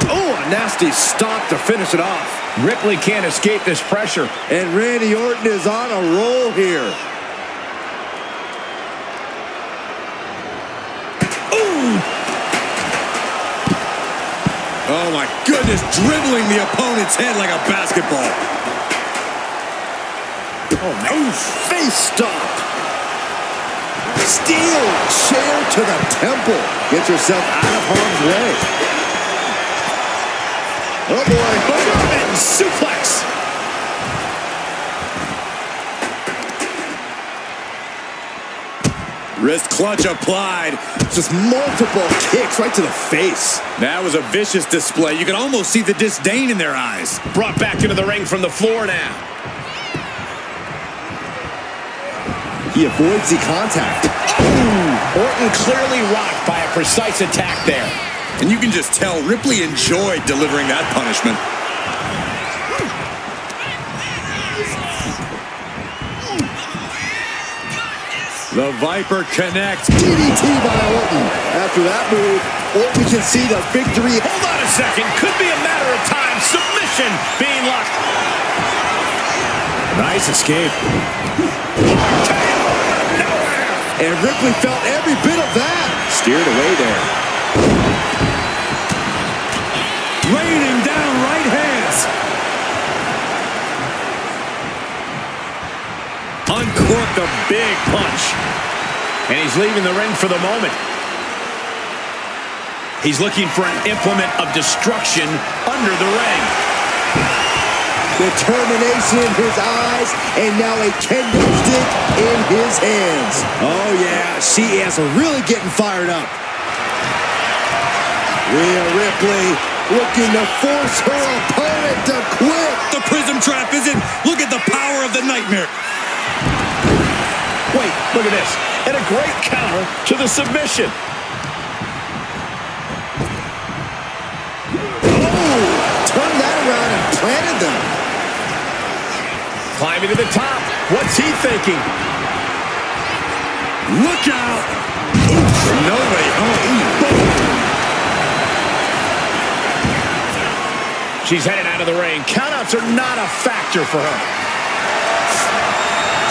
Oh, a nasty stomp to finish it off. Ripley can't escape this pressure. And Randy Orton is on a roll here. Ooh! Oh my goodness, dribbling the opponent's head like a basketball. Oh, no. Face stomp. Steel chair to the temple. Get yourself out of harm's way. Oh, boy. German suplex. Wrist clutch applied. Just multiple kicks right to the face. That was a vicious display. You could almost see the disdain in their eyes. Brought back into the ring from the floor now. He avoids the contact. Ooh, Orton clearly rocked by a precise attack there. And you can just tell Ripley enjoyed delivering that punishment. The Viper connects. DDT by Orton. After that move, Orton can see the victory. Hold on a second. Could be a matter of time. Submission being locked. Nice escape. And Ripley felt every bit of that. Steered away there. Raining down right hands. Uncorked a big punch. And he's leaving the ring for the moment. He's looking for an implement of destruction under the ring. Determination in his eyes, and now a kendo stick in his hands. Oh, yeah, she is really getting fired up. Rhea Ripley looking to force her opponent to quit. The prism trap is in. Look at the power of the nightmare. Wait, look at this. And a great counter to the submission. Oh, turned that around and planted them. Climbing to the top. What's he thinking? Look out. No way home. She's headed out of the ring. Countouts are not a factor for her.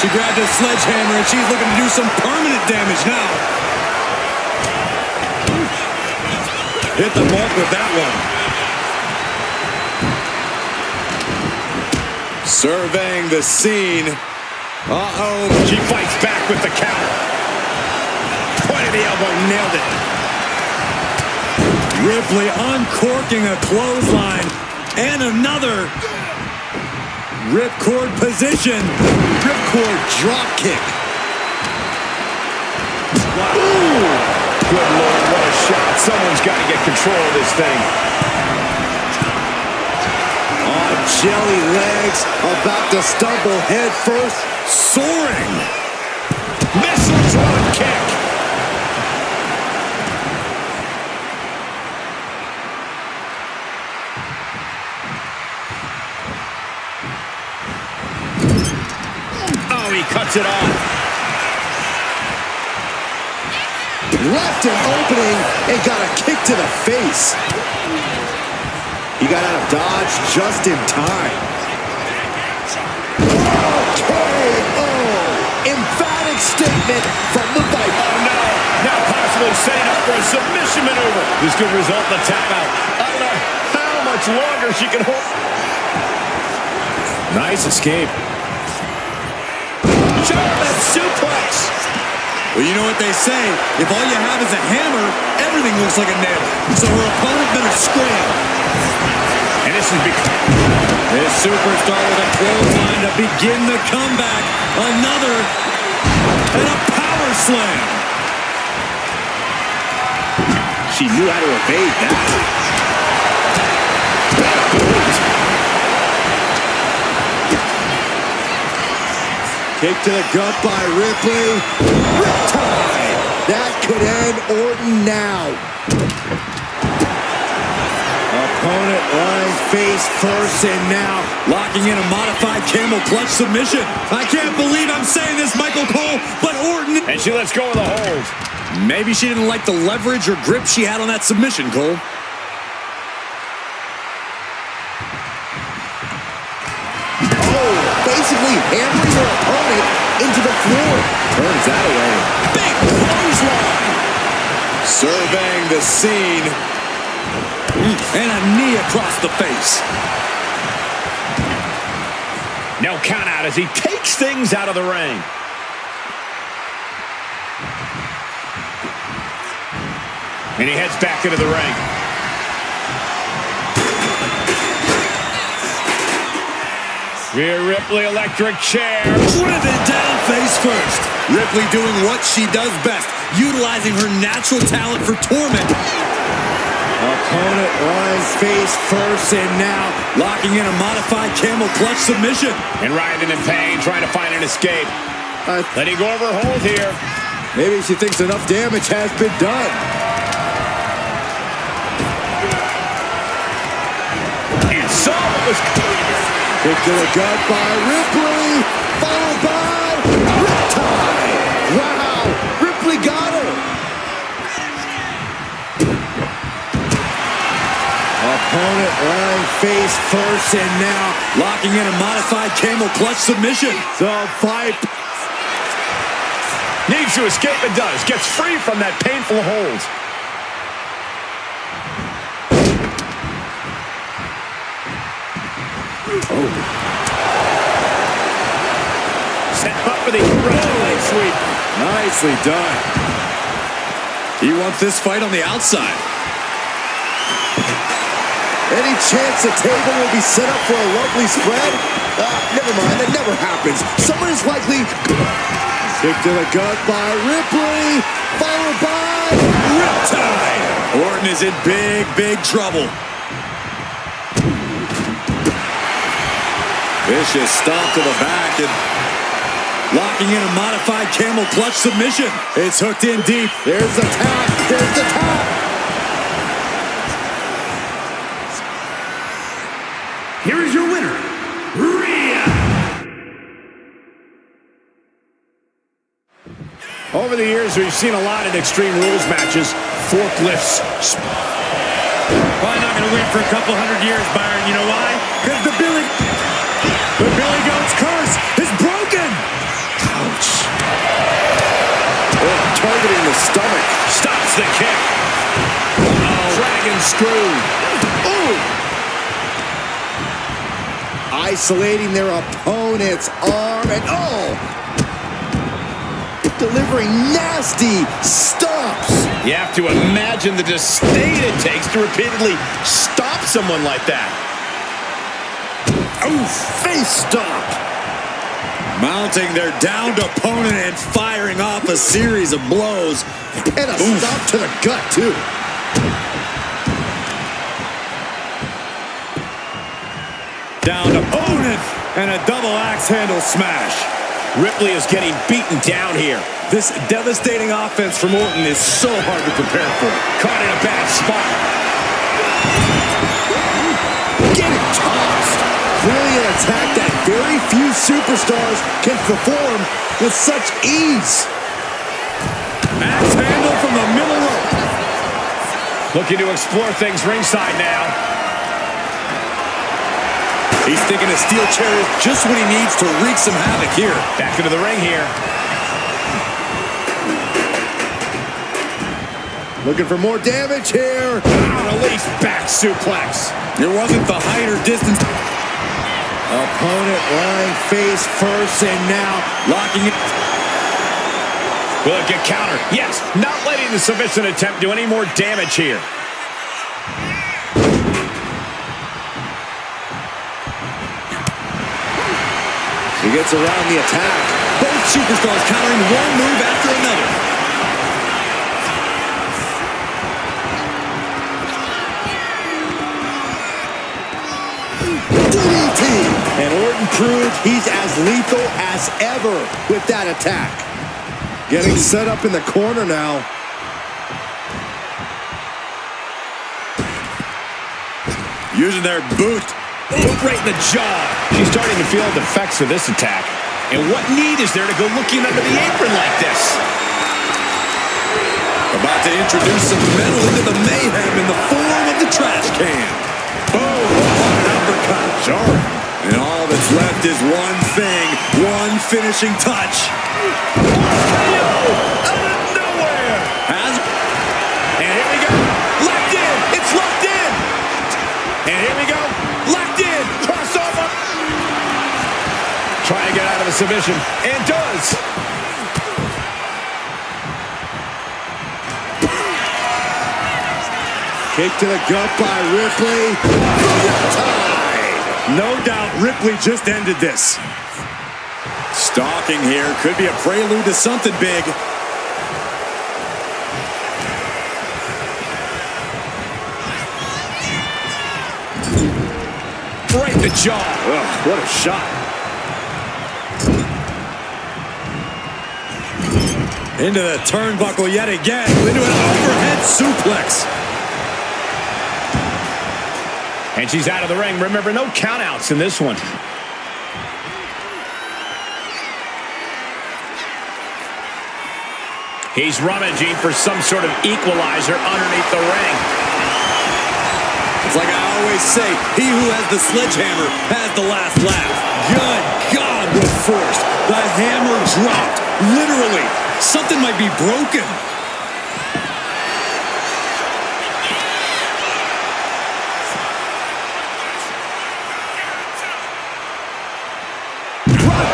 She grabbed a sledgehammer and she's looking to do some permanent damage now. Hit the mark with that one. Surveying the scene. Uh-oh. She fights back with the counter. Point of the elbow, nailed it. Ripley uncorking a clothesline. And another. Ripcord position. Ripcord drop kick. Wow. Ooh. Good Lord, what a shot. Someone's got to get control of this thing. On jelly legs, about to stumble head first. Soaring. Missile drop kick. takes it on. Left an opening and got a kick to the face. He got out of dodge just in time. KO! Emphatic statement from the Viper. Oh, no. Now possibly setting up for a submission maneuver. This could result in a tap out. I don't know how much longer she can hold. Nice escape. German suplex. Well, you know what they say. If all you have is a hammer, everything looks like a nail. So her opponent better scram. And this is This superstar with a clothesline to begin the comeback. Another. And a power slam. She knew how to evade that. Kick to the gut by Ripley. Riptide! That could end Orton now. Opponent lying face first and now Locking in a modified camel clutch submission. I can't believe I'm saying this, Michael Cole, but Orton... And she lets go of the hold. Maybe she didn't like the leverage or grip she had on that submission, Cole. basically hammering her opponent into the floor. Turns that away. Big clothesline. Surveying the scene. And a knee across the face. No count out as he takes things out of the ring. And he heads back into the ring. Rhea Ripley, electric chair. Driven down face first. Ripley doing what she does best, utilizing her natural talent for torment. Opponent lying face first and now locking in a modified camel clutch submission. And writhing in pain, trying to find an escape. Letting go of her hold here. Maybe she thinks enough damage has been done. And saw what was coming. Kick to the gut by Ripley, followed by Riptide. Wow, Ripley got her. Opponent lying face first and now locking in a modified camel clutch submission. The fight. Needs to escape and does. Gets free from that painful hold. Oh. Set up for the leg sweep. Nicely done. He wants this fight on the outside. Any chance the table will be set up for a lovely spread? Never mind, that never happens. Someone is likely... Kick to the gut by Ripley, followed by Riptide. Orton is in big, big trouble. Vicious stomp to the back and locking in a modified camel clutch submission. It's hooked in deep. There's the tap. There's the tap. Here is your winner, Rhea. Over the years, we've seen a lot of Extreme Rules matches. Forklifts. Probably not going to win for a couple hundred years, Byron. You know why? Because the Billy Goat's curse is broken. Ouch. Oh, targeting the stomach. Stops the kick. Dragon screw. Ooh. Isolating their opponent's arm and delivering nasty stomps. You have to imagine the disdain it takes to repeatedly stop someone like that. Oh, face stomp. Mounting their downed opponent and firing off a series of blows. And a stomp to the gut, too. Downed opponent and a double axe handle smash. Ripley is getting beaten down here. This devastating offense from Orton is so hard to prepare for. Caught in a bad spot. Getting tossed. Really an attack that very few superstars can perform with such ease. Axe handle from the middle rope. Looking to explore things ringside now. He's thinking a steel chair is just what he needs to wreak some havoc here. Back into the ring here. Looking for more damage here. Release back suplex. There wasn't the height or distance. Opponent lying face first, and now Locking it. Will it get countered? Yes, not letting the submission attempt do any more damage here. he gets around the attack. Both superstars countering one move after another. DDT. And Orton proved he's as lethal as ever with that attack. Getting set up in the corner now. Using their boot. Boot right in the jaw. She's starting to feel the effects of this attack. And what need is there to go looking under the apron like this? About to introduce some metal into the mayhem in the form of the trash can. Boom! An uppercut. Sure. And all that's left is one thing, one finishing touch. Out of nowhere! And here we go. Locked in. It's locked in. And here we go. Locked in. Crossover. Trying to get out of a submission. And does. Kick to the gut by Ripley. No doubt Ripley just ended this. Stalking here could be a prelude to something big. Right in the jaw. Ugh, what a shot. Into the turnbuckle yet again. Into an overhead suplex. And she's out of the ring. Remember, no countouts in this one. He's rummaging for some sort of equalizer underneath the ring. It's like I always say, he who has the sledgehammer has the last laugh. Good God, what force. The hammer dropped. Literally. Something might be broken.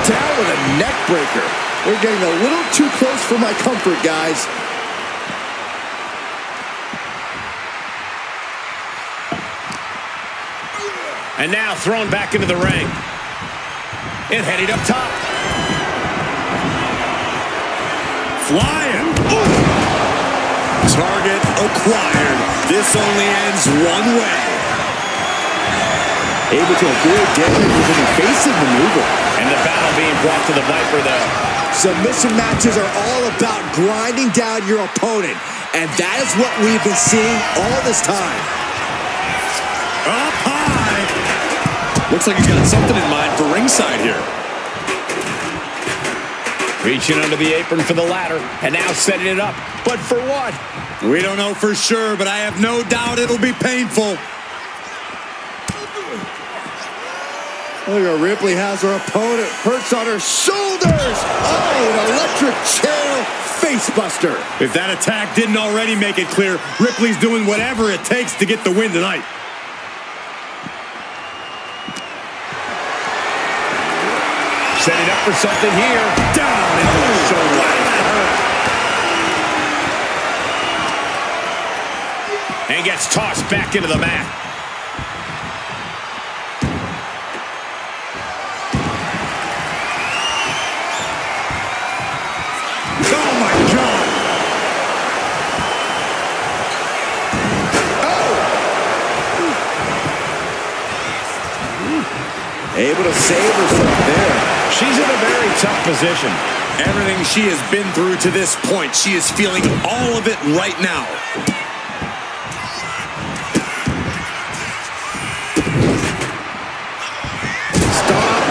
Down with a neck breaker. We're getting a little too close for my comfort, guys. And now thrown back into the ring. And heading up top. Flying. Ooh. Target acquired. This only ends one way. Able to avoid damage with an evasive maneuver. And the battle being brought to the Viper, though. Submission matches are all about grinding down your opponent. And that is what we've been seeing all this time. Up high. Looks like he's got something in mind for ringside here. Reaching under the apron for the ladder. And now setting it up. But for what? We don't know for sure, but I have no doubt it'll be painful. Look at Ripley has her opponent. Hurts on her shoulders. Oh, an electric chair facebuster. If that attack didn't already make it clear, Ripley's doing whatever it takes to get the win tonight. Setting up for something here. Down into the shoulder. Wow, that hurt. And gets tossed back into the mat. Oh, my God. Able to save herself there. She's in a very tough position. Everything she has been through to this point, she is feeling all of it right now. Stop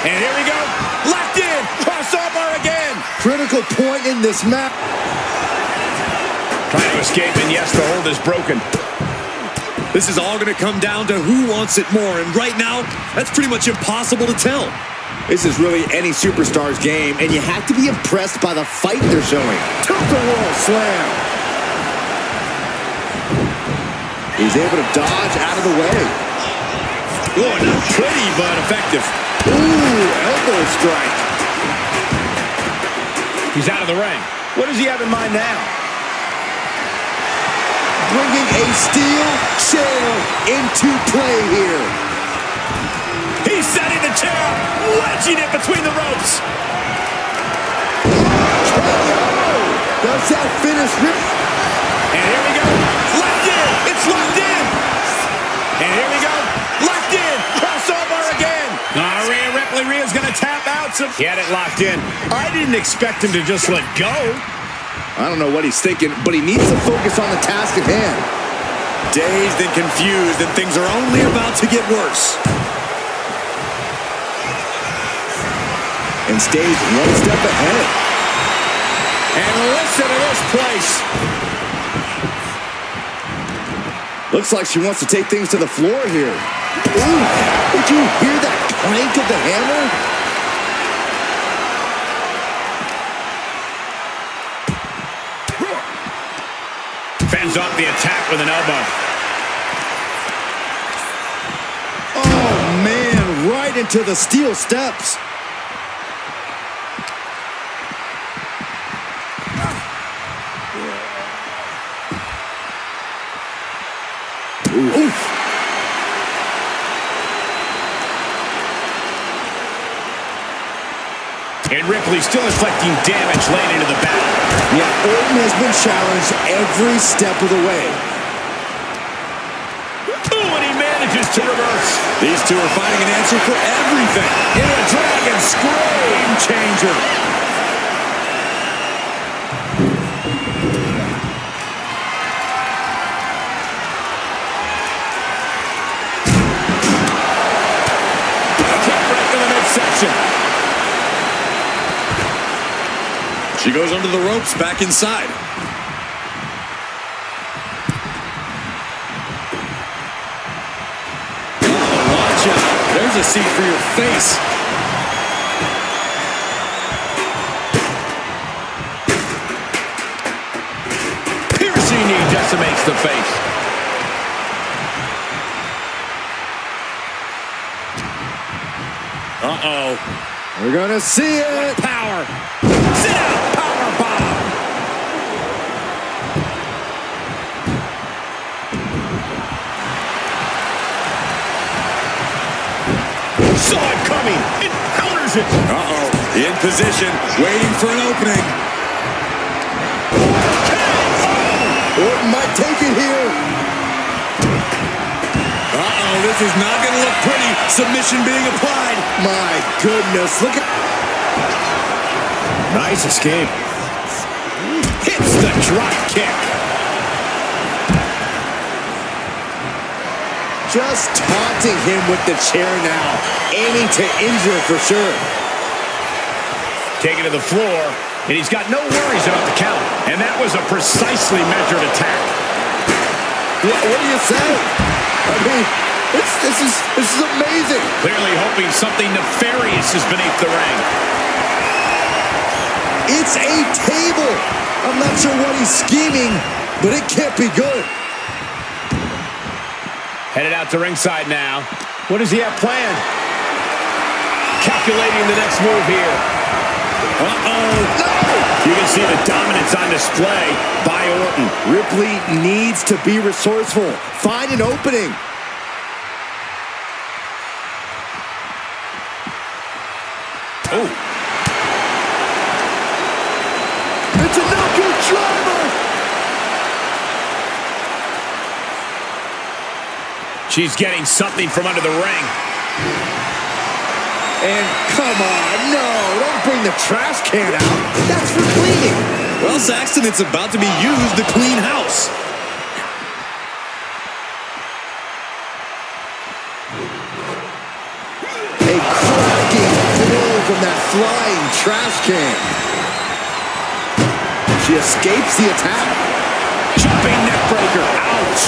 And here we go. Locked in. Crossover again. Critical point in this match. Trying to escape, and yes, the hold is broken. This is all going to come down to who wants it more, and right now, that's pretty much impossible to tell. This is really any superstar's game, and you have to be impressed by the fight they're showing. Tilt-a-whirl slam. He's able to dodge out of the way. Oh, not pretty, but effective. Ooh, elbow strike. He's out of the ring. What does he have in mind now? Bringing a steel chair into play here. He's setting the chair up, wedging it between the ropes. Does that finish Rip? And here we go. Locked in. It's locked in. And here we go. Locked in. Crossover again. Rhea Ripley. Rhea's going to tap out. He had it locked in. I didn't expect him to just let go. I don't know what he's thinking, but he needs to focus on the task at hand. Dazed and confused, and things are only about to get worse. And stays one step ahead. And listen to this place. Looks like she wants to take things to the floor here. Ooh, did you hear that clank of the hammer? Fends off the attack with an elbow. Oh, man, right into the steel steps. Oof. And Ripley still inflicting damage late into the battle. Yeah, Orton has been challenged every step of the way. Ooh, and he manages to reverse. These two are finding an answer for everything. In a dragon scream changer. She goes under the ropes, back inside. Oh, watch out. There's a seat for your face. Piercing knee decimates the face. Uh-oh. We're gonna see it. Power. Sit out. Power bomb. Saw it coming. It counters it. Uh-oh. In position, waiting for an opening. Orton might take it here. Uh-oh, this is not going to look pretty. Submission being applied. My goodness, look at... Nice escape. Hits the drop kick. Just taunting him with the chair now. Aiming to injure for sure. Taken to the floor, and he's got no worries about the count. And that was a precisely measured attack. What do you say? I mean, this is amazing. Clearly hoping something nefarious is beneath the ring. It's a table. I'm not sure what he's scheming, but it can't be good. Headed out to ringside now. What does he have planned? Calculating the next move here. Uh-oh. No! You can see the dominance on display by Orton. Ripley needs to be resourceful. Find an opening. Oh. It's a knockout driver. She's getting something from under the ring. And come on, no, don't bring the trash can out. That's for cleaning. Well, Saxton, it's about to be used to clean house. A cracking from that flying trash can. She escapes the attack. Jumping neckbreaker. Ouch.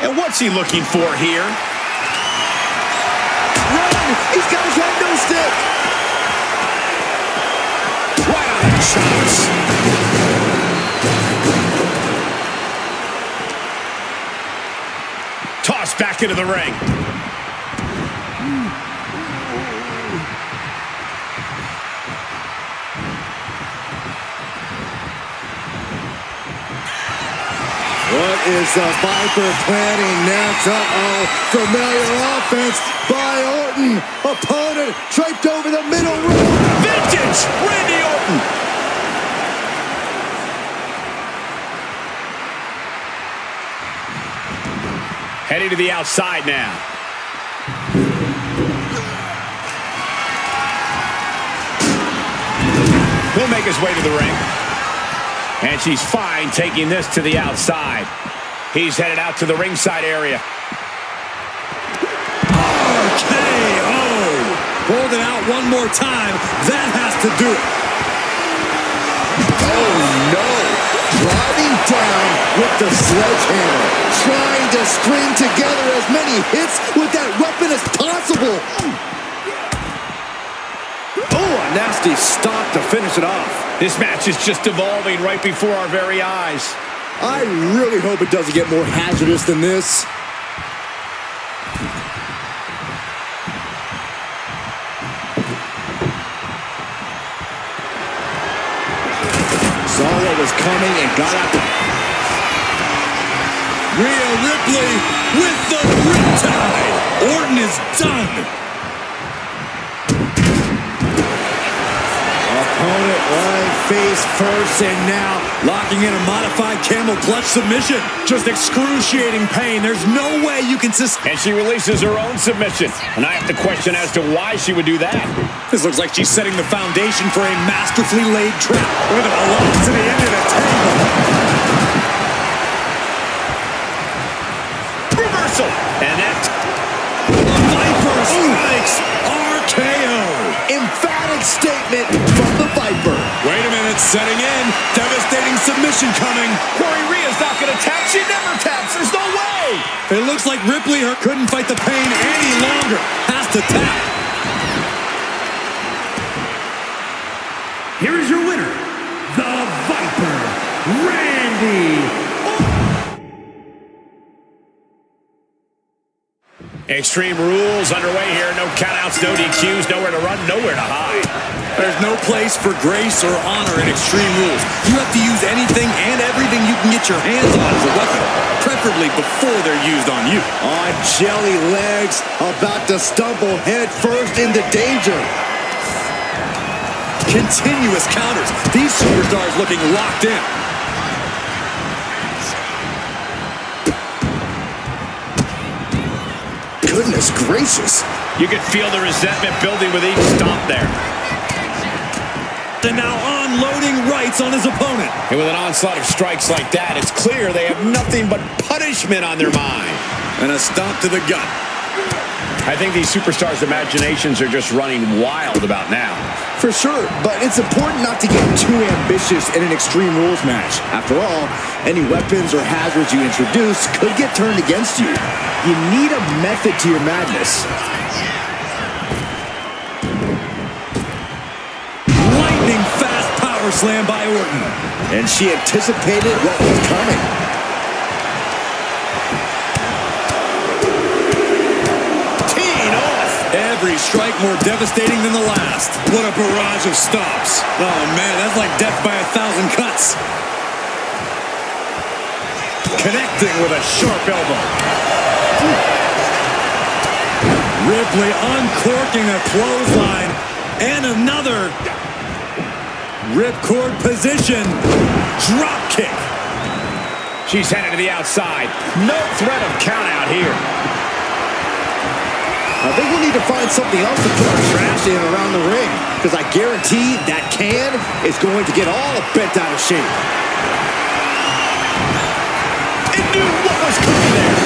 And what's he looking for here? Run! He's got his kendo stick! Right on the chops. Tossed back into the ring. What is the Viper planning next? Uh-oh. Familiar offense by Orton. Opponent draped over the middle rope. Vintage Randy Orton. Heading to the outside now. He'll make his way to the ring. And she's fine taking this to the outside. He's headed out to the ringside area. RKO! Hold it out one more time. That has to do it. Oh, no. Driving down with the sledgehammer. Trying to string together as many hits with that weapon as possible. Oh, a nasty stop to finish it off. This match is just evolving right before our very eyes. I really hope it doesn't get more hazardous than this. Saw what was coming and got out the... Rhea Ripley with the riptide. Orton is done. Opponent right face first, and now Locking in a modified camel clutch submission. Just excruciating pain. There's no way you can sustain. And she releases her own submission. And I have to question as to why she would do that. This looks like she's setting the foundation for a masterfully laid trap. Look at the velocity into the table. Reversal. And that... The Viper strikes RKO. emphatic statement from the Viper. Wait a minute, setting in. Devastating submission coming. Corey Rhea's not going to tap. She never taps. There's no way. It looks like Ripley couldn't fight the pain any longer. Has to tap. Here is your winner, the Viper, Randy. Extreme Rules underway here. No countouts, no DQs, nowhere to run, nowhere to hide. There's no place for grace or honor in Extreme Rules. You have to use anything and everything you can get your hands on as a weapon, preferably before they're used on you. On jelly legs, about to stumble head first into danger. Continuous counters. These superstars looking locked in. Goodness gracious. You could feel the resentment building with each stomp there. And now unloading rights on his opponent. And with an onslaught of strikes like that, it's clear they have nothing but punishment on their mind. And a stomp to the gut. I think these superstars' imaginations are just running wild about now. For sure, but it's important not to get too ambitious in an Extreme Rules match. After all, any weapons or hazards you introduce could get turned against you. You need a method to your madness. Lightning fast power slam by Orton. And she anticipated what was coming. Every strike more devastating than the last. What a barrage of stops. Oh, man, that's like death by 1,000 cuts. Connecting with a sharp elbow. Ripley uncorking a clothesline. And another ripcord position. Drop kick. She's headed to the outside. No threat of count out here. I think we'll need to find something else to put our trash in around the ring, because I guarantee that can is going to get all bent out of shape. It knew what was coming there.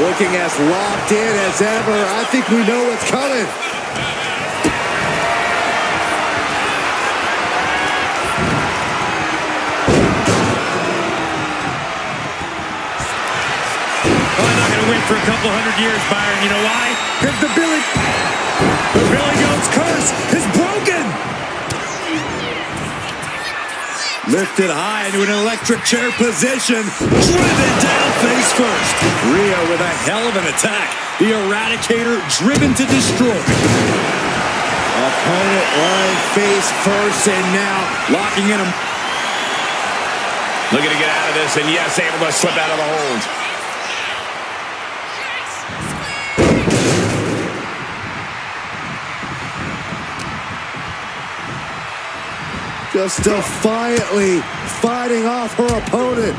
Looking as locked in as ever. I think we know what's coming. Probably not going to win for a couple hundred years, Byron. You know why? Because the Billy Goat's curse is broken. Lifted high into an electric chair position. Driven down face first. Rhea with a hell of an attack. The Eradicator driven to destroy. Opponent lying face first and now Locking in him. Looking to get out of this, and yes, able to slip out of the hold. just defiantly fighting off her opponent.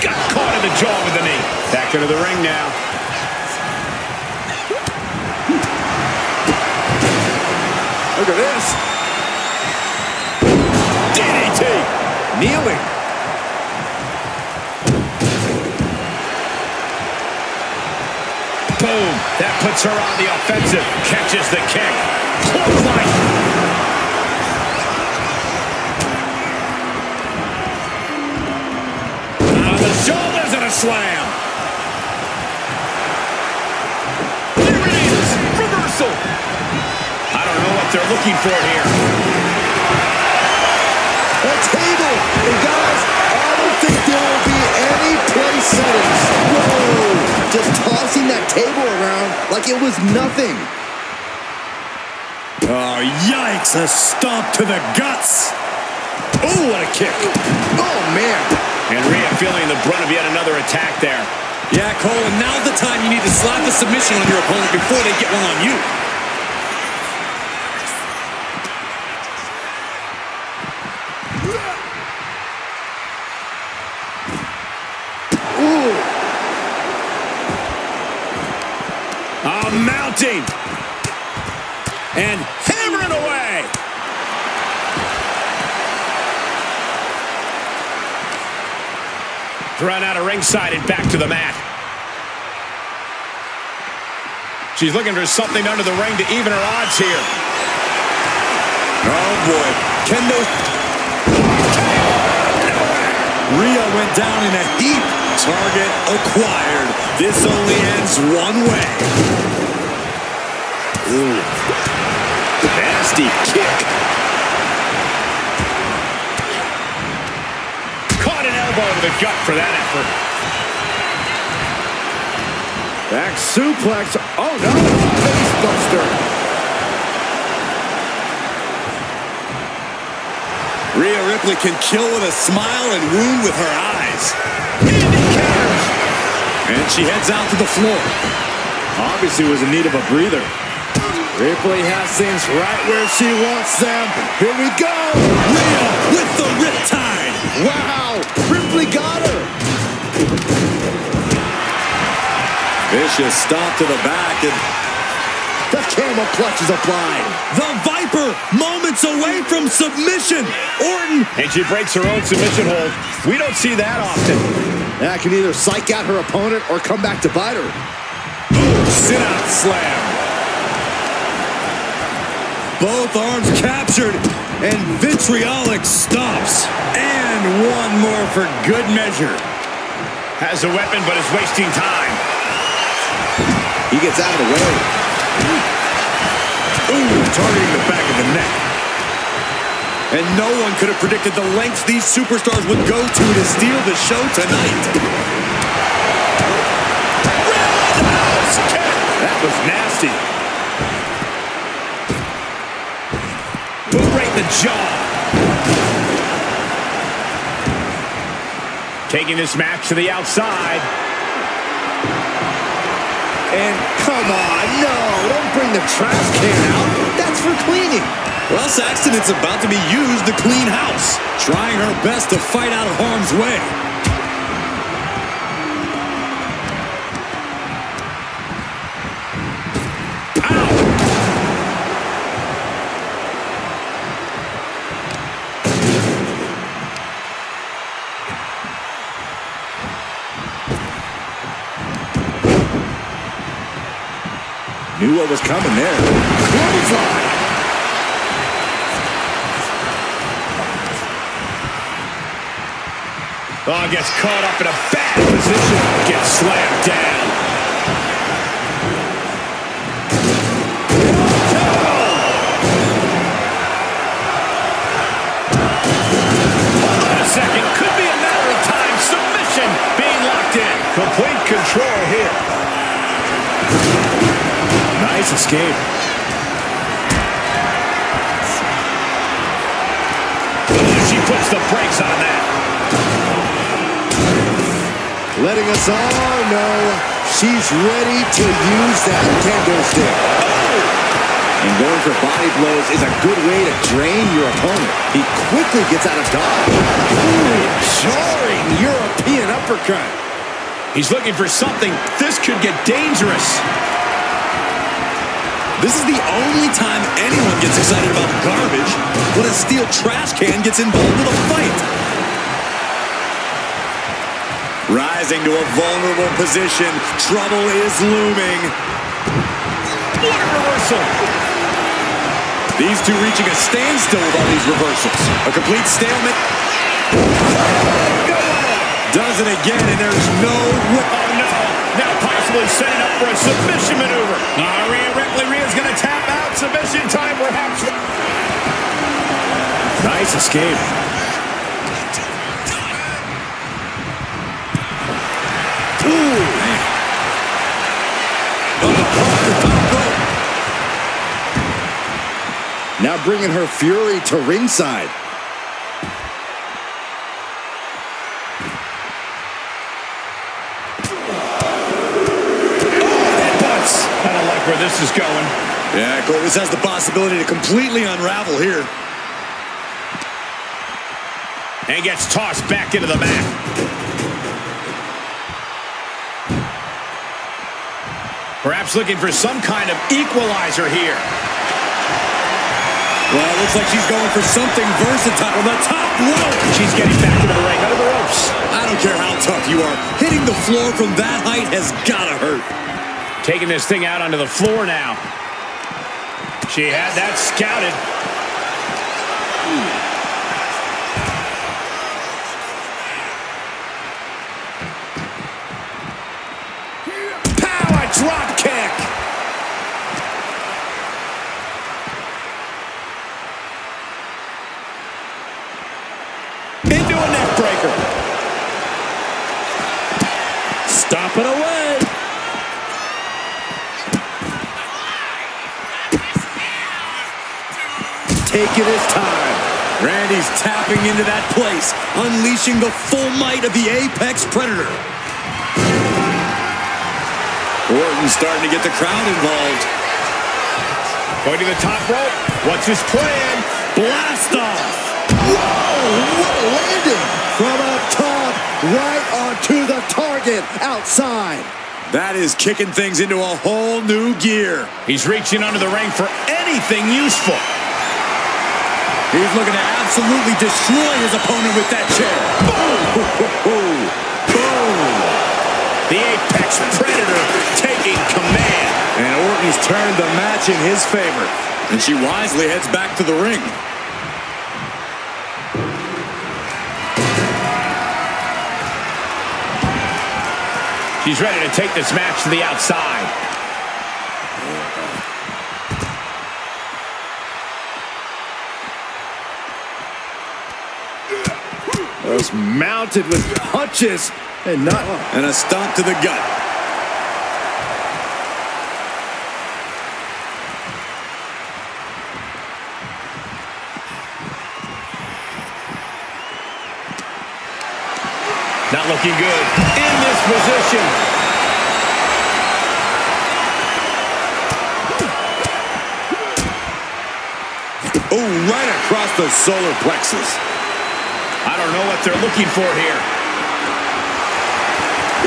Got caught in the jaw with the knee. Back into the ring now. Look at this. DDT. Kneeling. Boom. That puts her on the offensive. Catches the kick. Clothesline. On the shoulders and a slam. There it is. Reversal. I don't know what they're looking for here. A table. And guys, I don't think there will be any place settings. Whoa. Just tossing that table around like it was nothing. Oh, yikes. A stomp to the guts. Oh, what a kick. Oh, man. And Rhea feeling the brunt of yet another attack there. Yeah, Cole, and now's the time you need to slap the submission on your opponent before they get one on you. Mounting. And hammering away. Run out of ringside and back to the mat. She's looking for something under the ring to even her odds here. Oh, boy. Kendo. Rhea went down in a heap. Target acquired. This only ends one way. Ooh. Nasty kick. Caught an elbow to the gut for that effort. Back suplex. Oh, no. Face buster. Rhea Ripley can kill with a smile and wound with her eyes. And she heads out to the floor. Obviously was in need of a breather. Ripley has things right where she wants them. Here we go. Rhea with the riptide. Wow. Ripley got her. Vicious stomp to the back. And the camel clutch is applied. the Viper moments away from submission. Orton. And she breaks her own submission hold. We don't see that often. That can either psych out her opponent or come back to bite her. Sit out slam. Both arms captured, and vitriolic stops. And one more for good measure. Has a weapon, but is wasting time. He gets out of the way. Ooh, targeting the back of the neck. And no one could have predicted the lengths these superstars would go to steal the show tonight. Roundhouse kick. That was nasty. Right in the jaw. Taking this match to the outside. And come on, no, don't bring the trash can out. That's for cleaning. Well, Saxton, it's about to be used to clean house. Trying her best to fight out of harm's way. knew what was coming there. Clothesline. Oh, gets caught up in a bad position. Gets slammed down. Hold on a second. Could be a matter of time. Submission being locked in. Complete control here. Nice escape. She puts the brakes on that. Letting us all know she's ready to use that kendo stick. And going for body blows is a good way to drain your opponent. He quickly gets out of dodge. Ooh, jarring European uppercut. He's looking for something. This could get dangerous. This is the only time anyone gets excited about garbage when a steel trash can gets involved in a fight. Rising to a vulnerable position. Trouble is looming. What a reversal. These two reaching a standstill with all these reversals. A complete stalemate. Does it again, and there's no way. Oh, no. Now possibly setting up for a submission maneuver. Rhea Ripley. Rhea's going to tap out. Submission time, perhaps. Nice escape. Ooh, man. Now bringing her fury to ringside. I don't like where this is going. Yeah, Cole, this has the possibility to completely unravel here. And gets tossed back into the mat. Perhaps looking for some kind of equalizer here. Well, it looks like she's going for something versatile on the top rope. She's getting back into the ring, under the ropes. I don't care how tough you are. Hitting the floor from that height has got to hurt. Taking this thing out onto the floor now. She had that scouted. Power drop kick. Into a neck breaker. Stop it away. Taking his time. Randy's tapping into that place, unleashing the full might of the Apex Predator. Orton's starting to get the crowd involved. Going to the top rope. What's his plan? Blast off. Whoa, what a landing. From up top, right onto the target outside. That is kicking things into a whole new gear. He's reaching under the ring for anything useful. He's looking to absolutely destroy his opponent with that chair. Boom! Boom! The Apex Predator taking command. And Orton's turned the match in his favor. And she wisely heads back to the ring. She's ready to take this match to the outside. Was mounted with punches and a stomp to the gut. Not looking good in this position. Oh, right across the solar plexus. I don't know what they're looking for here.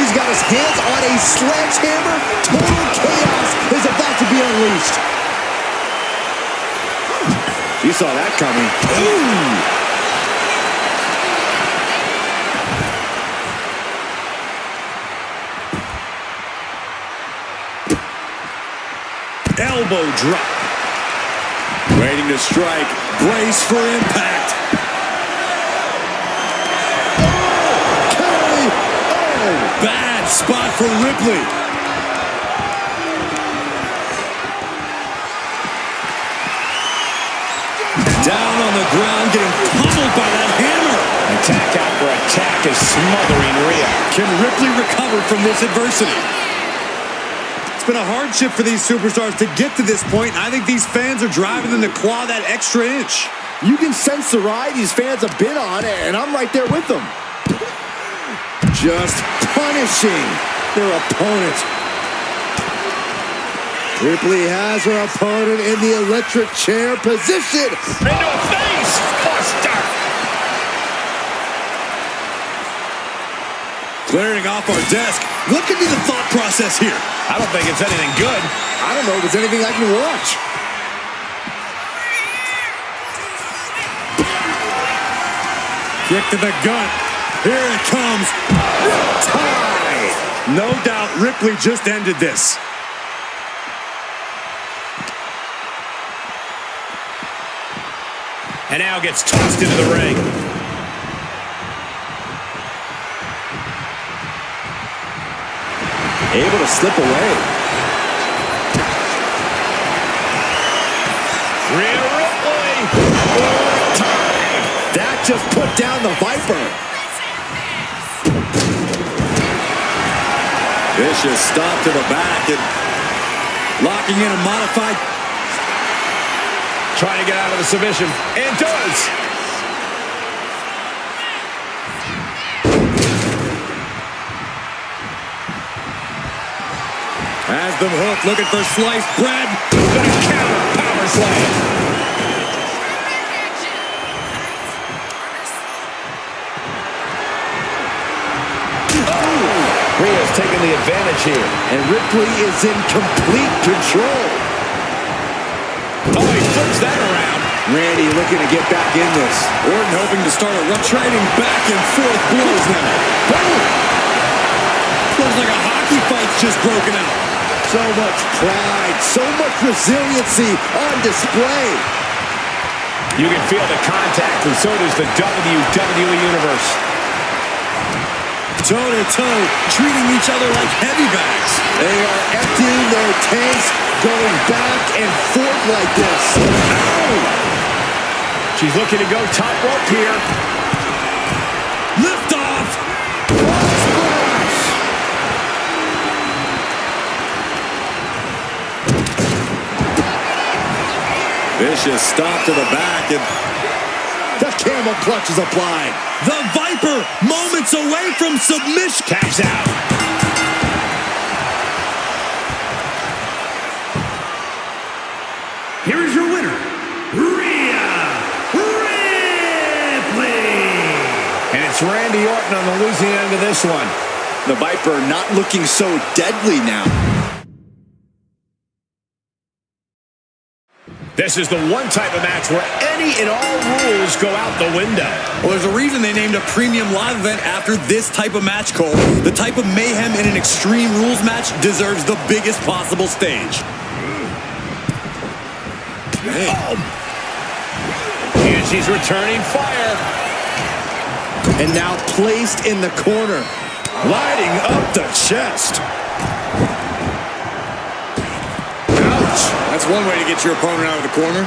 He's got his hands on a sledgehammer. Total chaos is about to be unleashed. You saw that coming. Ooh! elbow drop. Waiting to strike. Brace for impact. Bad spot for Ripley. Down on the ground, getting pummeled by that hammer. Attack after attack is smothering Rhea. Can Ripley recover from this adversity? It's been a hardship for these superstars to get to this point. I think these fans are driving them to claw that extra inch. You can sense the ride these fans have been on, and I'm right there with them. Just punishing their opponent. Ripley has her opponent in the electric chair position. Into a face buster. Clearing off our desk. What could be the thought process here? I don't think it's anything good. I don't know if it's anything I can watch. Kick to the gut. Here it comes. Tie. No doubt Ripley just ended this. And now gets tossed into the ring. Able to slip away. Rhea Ripley. That just put down the Viper. Vicious stop to the back and locking in a modified. Trying to get out of the submission. And does. Has them hooked, looking for sliced bread. Gonna counter power slam. Rhea's taking the advantage here. And Ripley is in complete control. Oh, he flips that around. Randy looking to get back in this. Orton hoping to start a run, trading back and forth blows now. Boom! Looks like a hockey fight's just broken out. So much pride, so much resiliency on display. You can feel the contact, and so does the WWE Universe. Toe-to-toe, treating each other like heavy bags. They are emptying their tanks, going back and forth like this. Ow! She's looking to go top rope here. Lift off! Splash! Vicious stop to the back and The camel clutch is applied. the Viper moments away from submission. Taps out. Here is your winner, Rhea Ripley. And it's Randy Orton on the losing end of this one. The Viper not looking so deadly now. This is the one type of match where any and all rules go out the window. Well, there's a reason they named a premium live event after this type of match, Cole. The type of mayhem in an Extreme Rules match deserves the biggest possible stage. Oh. And she's returning fire. And now placed in the corner. Lighting up the chest. Ouch. That's one way to get your opponent out of the corner.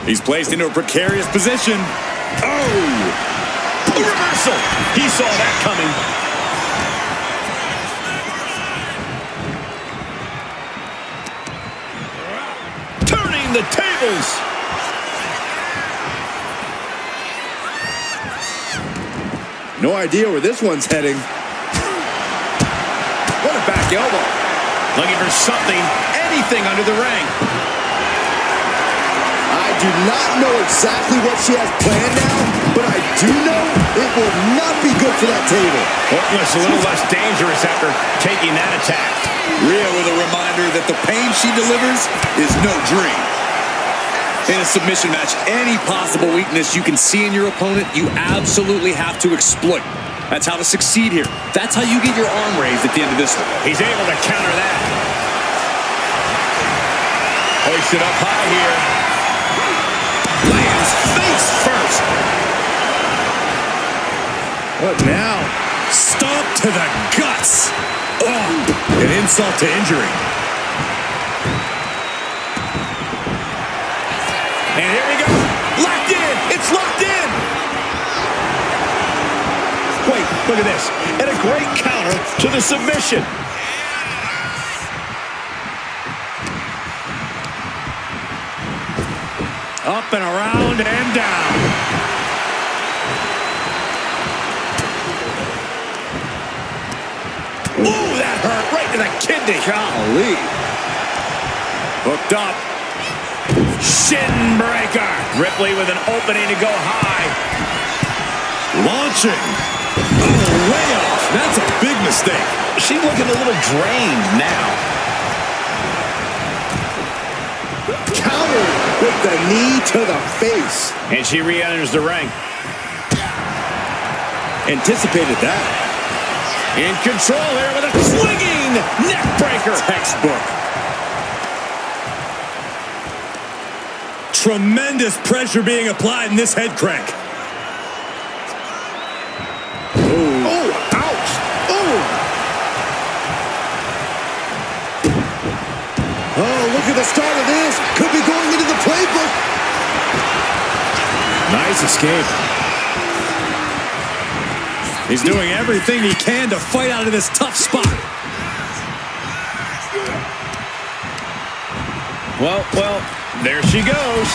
He's placed into a precarious position. Oh! Reversal! He saw that coming. Turning the tables! No idea where this one's heading. What a back elbow. Looking for something, anything under the ring. I do not know exactly what she has planned now, but I do know it will not be good for that table. Orton looks a little less dangerous after taking that attack. Rhea with a reminder that the pain she delivers is no dream. In a submission match, any possible weakness you can see in your opponent, you absolutely have to exploit. That's how to succeed here. That's how you get your arm raised at the end of this one. He's able to counter that. Hoisted up high here. Lands face first. What now? Stomp to the guts. Oh, an insult to injury. And here we go. Locked in. It's locked in. Wait, look at this. And a great counter to the submission. Up and around and down. Ooh, that hurt right to the kidney. Golly. Hooked up. Shin breaker. Ripley with an opening to go high. Launching. Oh, way off. That's a big mistake. She's looking a little drained now. Countered with the knee to the face. And she re-enters the ring. Anticipated that. In control here with a swinging neck breaker. Textbook. Tremendous pressure being applied in this head crank. Oh, ouch. Oh, look at the start of this. Could be going into the playbook. Nice escape. He's doing everything he can to fight out of this tough spot. Well, there she goes.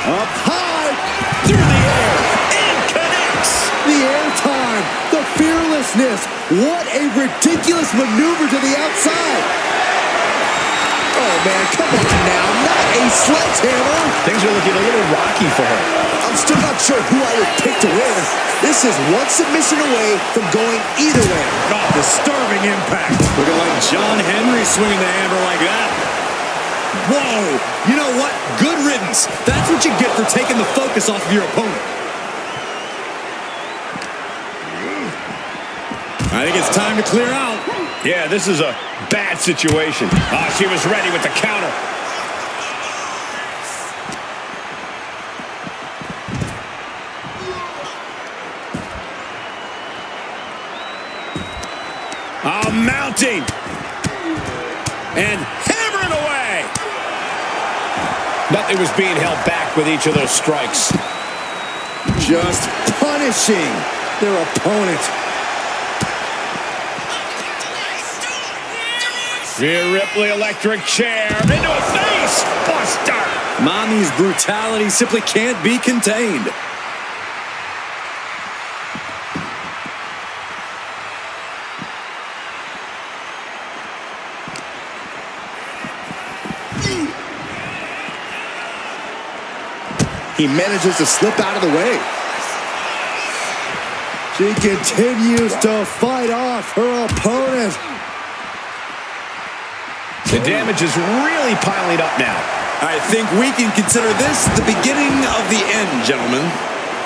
Up high. Through the air. And connects. The airtime. The fearlessness. What a ridiculous maneuver to the outside. Oh, man, come on now. Not a sledgehammer. Things are looking a little rocky for her. I'm still not sure who I would pick to win. This is one submission away from going either way. Oh, disturbing impact. Looking like John Henry swinging the hammer like that. Whoa. You know what? Good riddance. That's what you get for taking the focus off of your opponent. I think it's time to clear out. Yeah, this is a bad situation. She was ready with the counter. Mounting. And hammering away. Nothing was being held back with each of those strikes. Just punishing their opponent. Rhea Ripley, electric chair, into a face buster. Mommy's brutality simply can't be contained. He manages to slip out of the way. She continues to fight off her opponent. The damage is really piling up now. I think we can consider this the beginning of the end, gentlemen.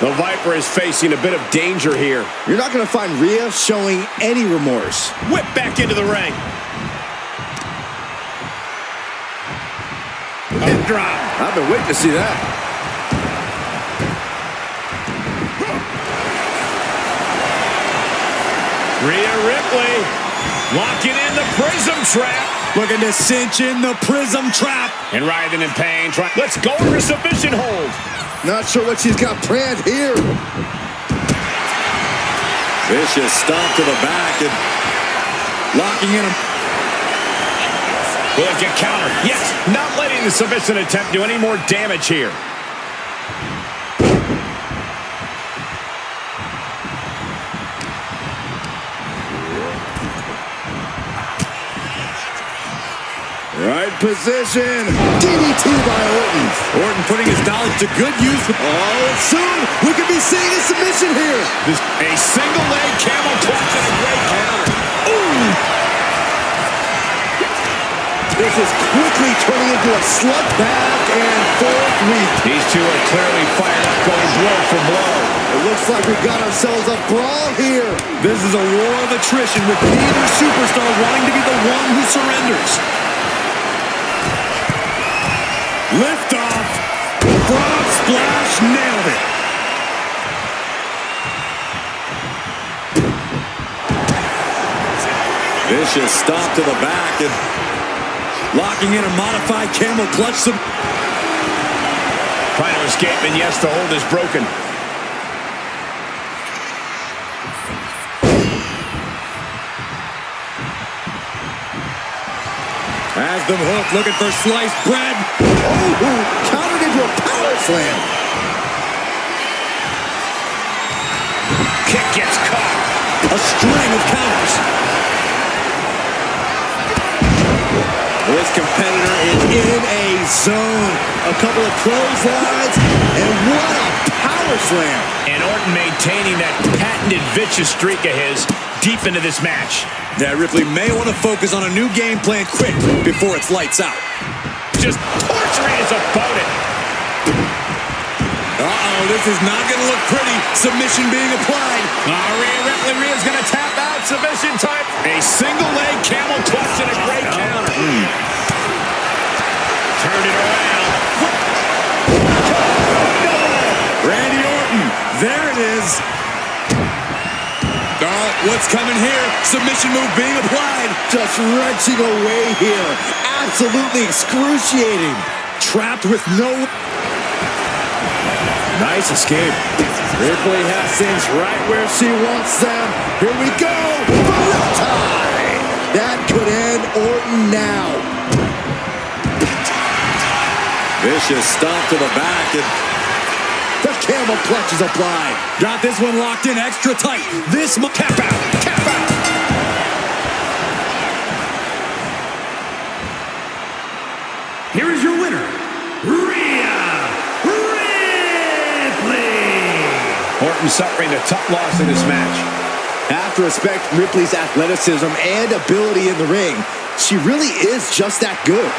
The Viper is facing a bit of danger here. You're not going to find Rhea showing any remorse. Whip back into the ring. Hip drop. I've been waiting to see that. Rhea Ripley locking in the prism trap. Looking to cinch in the prism trap. And writhing in pain. Let's go for a submission hold. Not sure what she's got planned here. Vicious stomp to the back and locking in him. Will it get countered? Yes, not letting the submission attempt do any more damage here. Right position. DDT by Orton. Orton putting his knowledge to good use. Oh, soon we could be seeing a submission here. A single leg camel clutch and a great counter. Ooh! The This is quickly turning into a slug back and forth week. These two are clearly fired up, going blow for blow. It looks like we've got ourselves a brawl here. This is a war of attrition with neither superstar wanting to be the one who surrenders. Lift off. Frog splash, nailed it. Vicious stomp to the back and locking in a modified camel clutch. Trying to escape, and yes, the hold is broken. Has them hooked, looking for sliced bread. Oh, countered into a power slam. Kick gets caught. A string of counters. This competitor is in a zone. A couple of clotheslines, and what a power slam. And Orton maintaining that patented vicious streak of his deep into this match. Yeah, Ripley may want to focus on a new game plan quick before it's lights out. Just torturing his opponent. Uh-oh, this is not going to look pretty. Submission being applied. Rhea Ripley, Rhea's going to tap out. Submission time. A single leg camel clutch and a great counter. Turn it around. Randy Orton, there it is. What's coming here? Submission move being applied. Just wrenching away here. Absolutely excruciating. Trapped with no... Nice escape. Ripley has things right where she wants them. Here we go. Tie. That could end Orton now. Vicious stomp to the back and... The camel clutch is applied. Got this one locked in extra tight. This tap out. Tap out. Here is your winner, Rhea Ripley. Orton suffering a tough loss in this match. Have to respect Ripley's athleticism and ability in the ring. She really is just that good.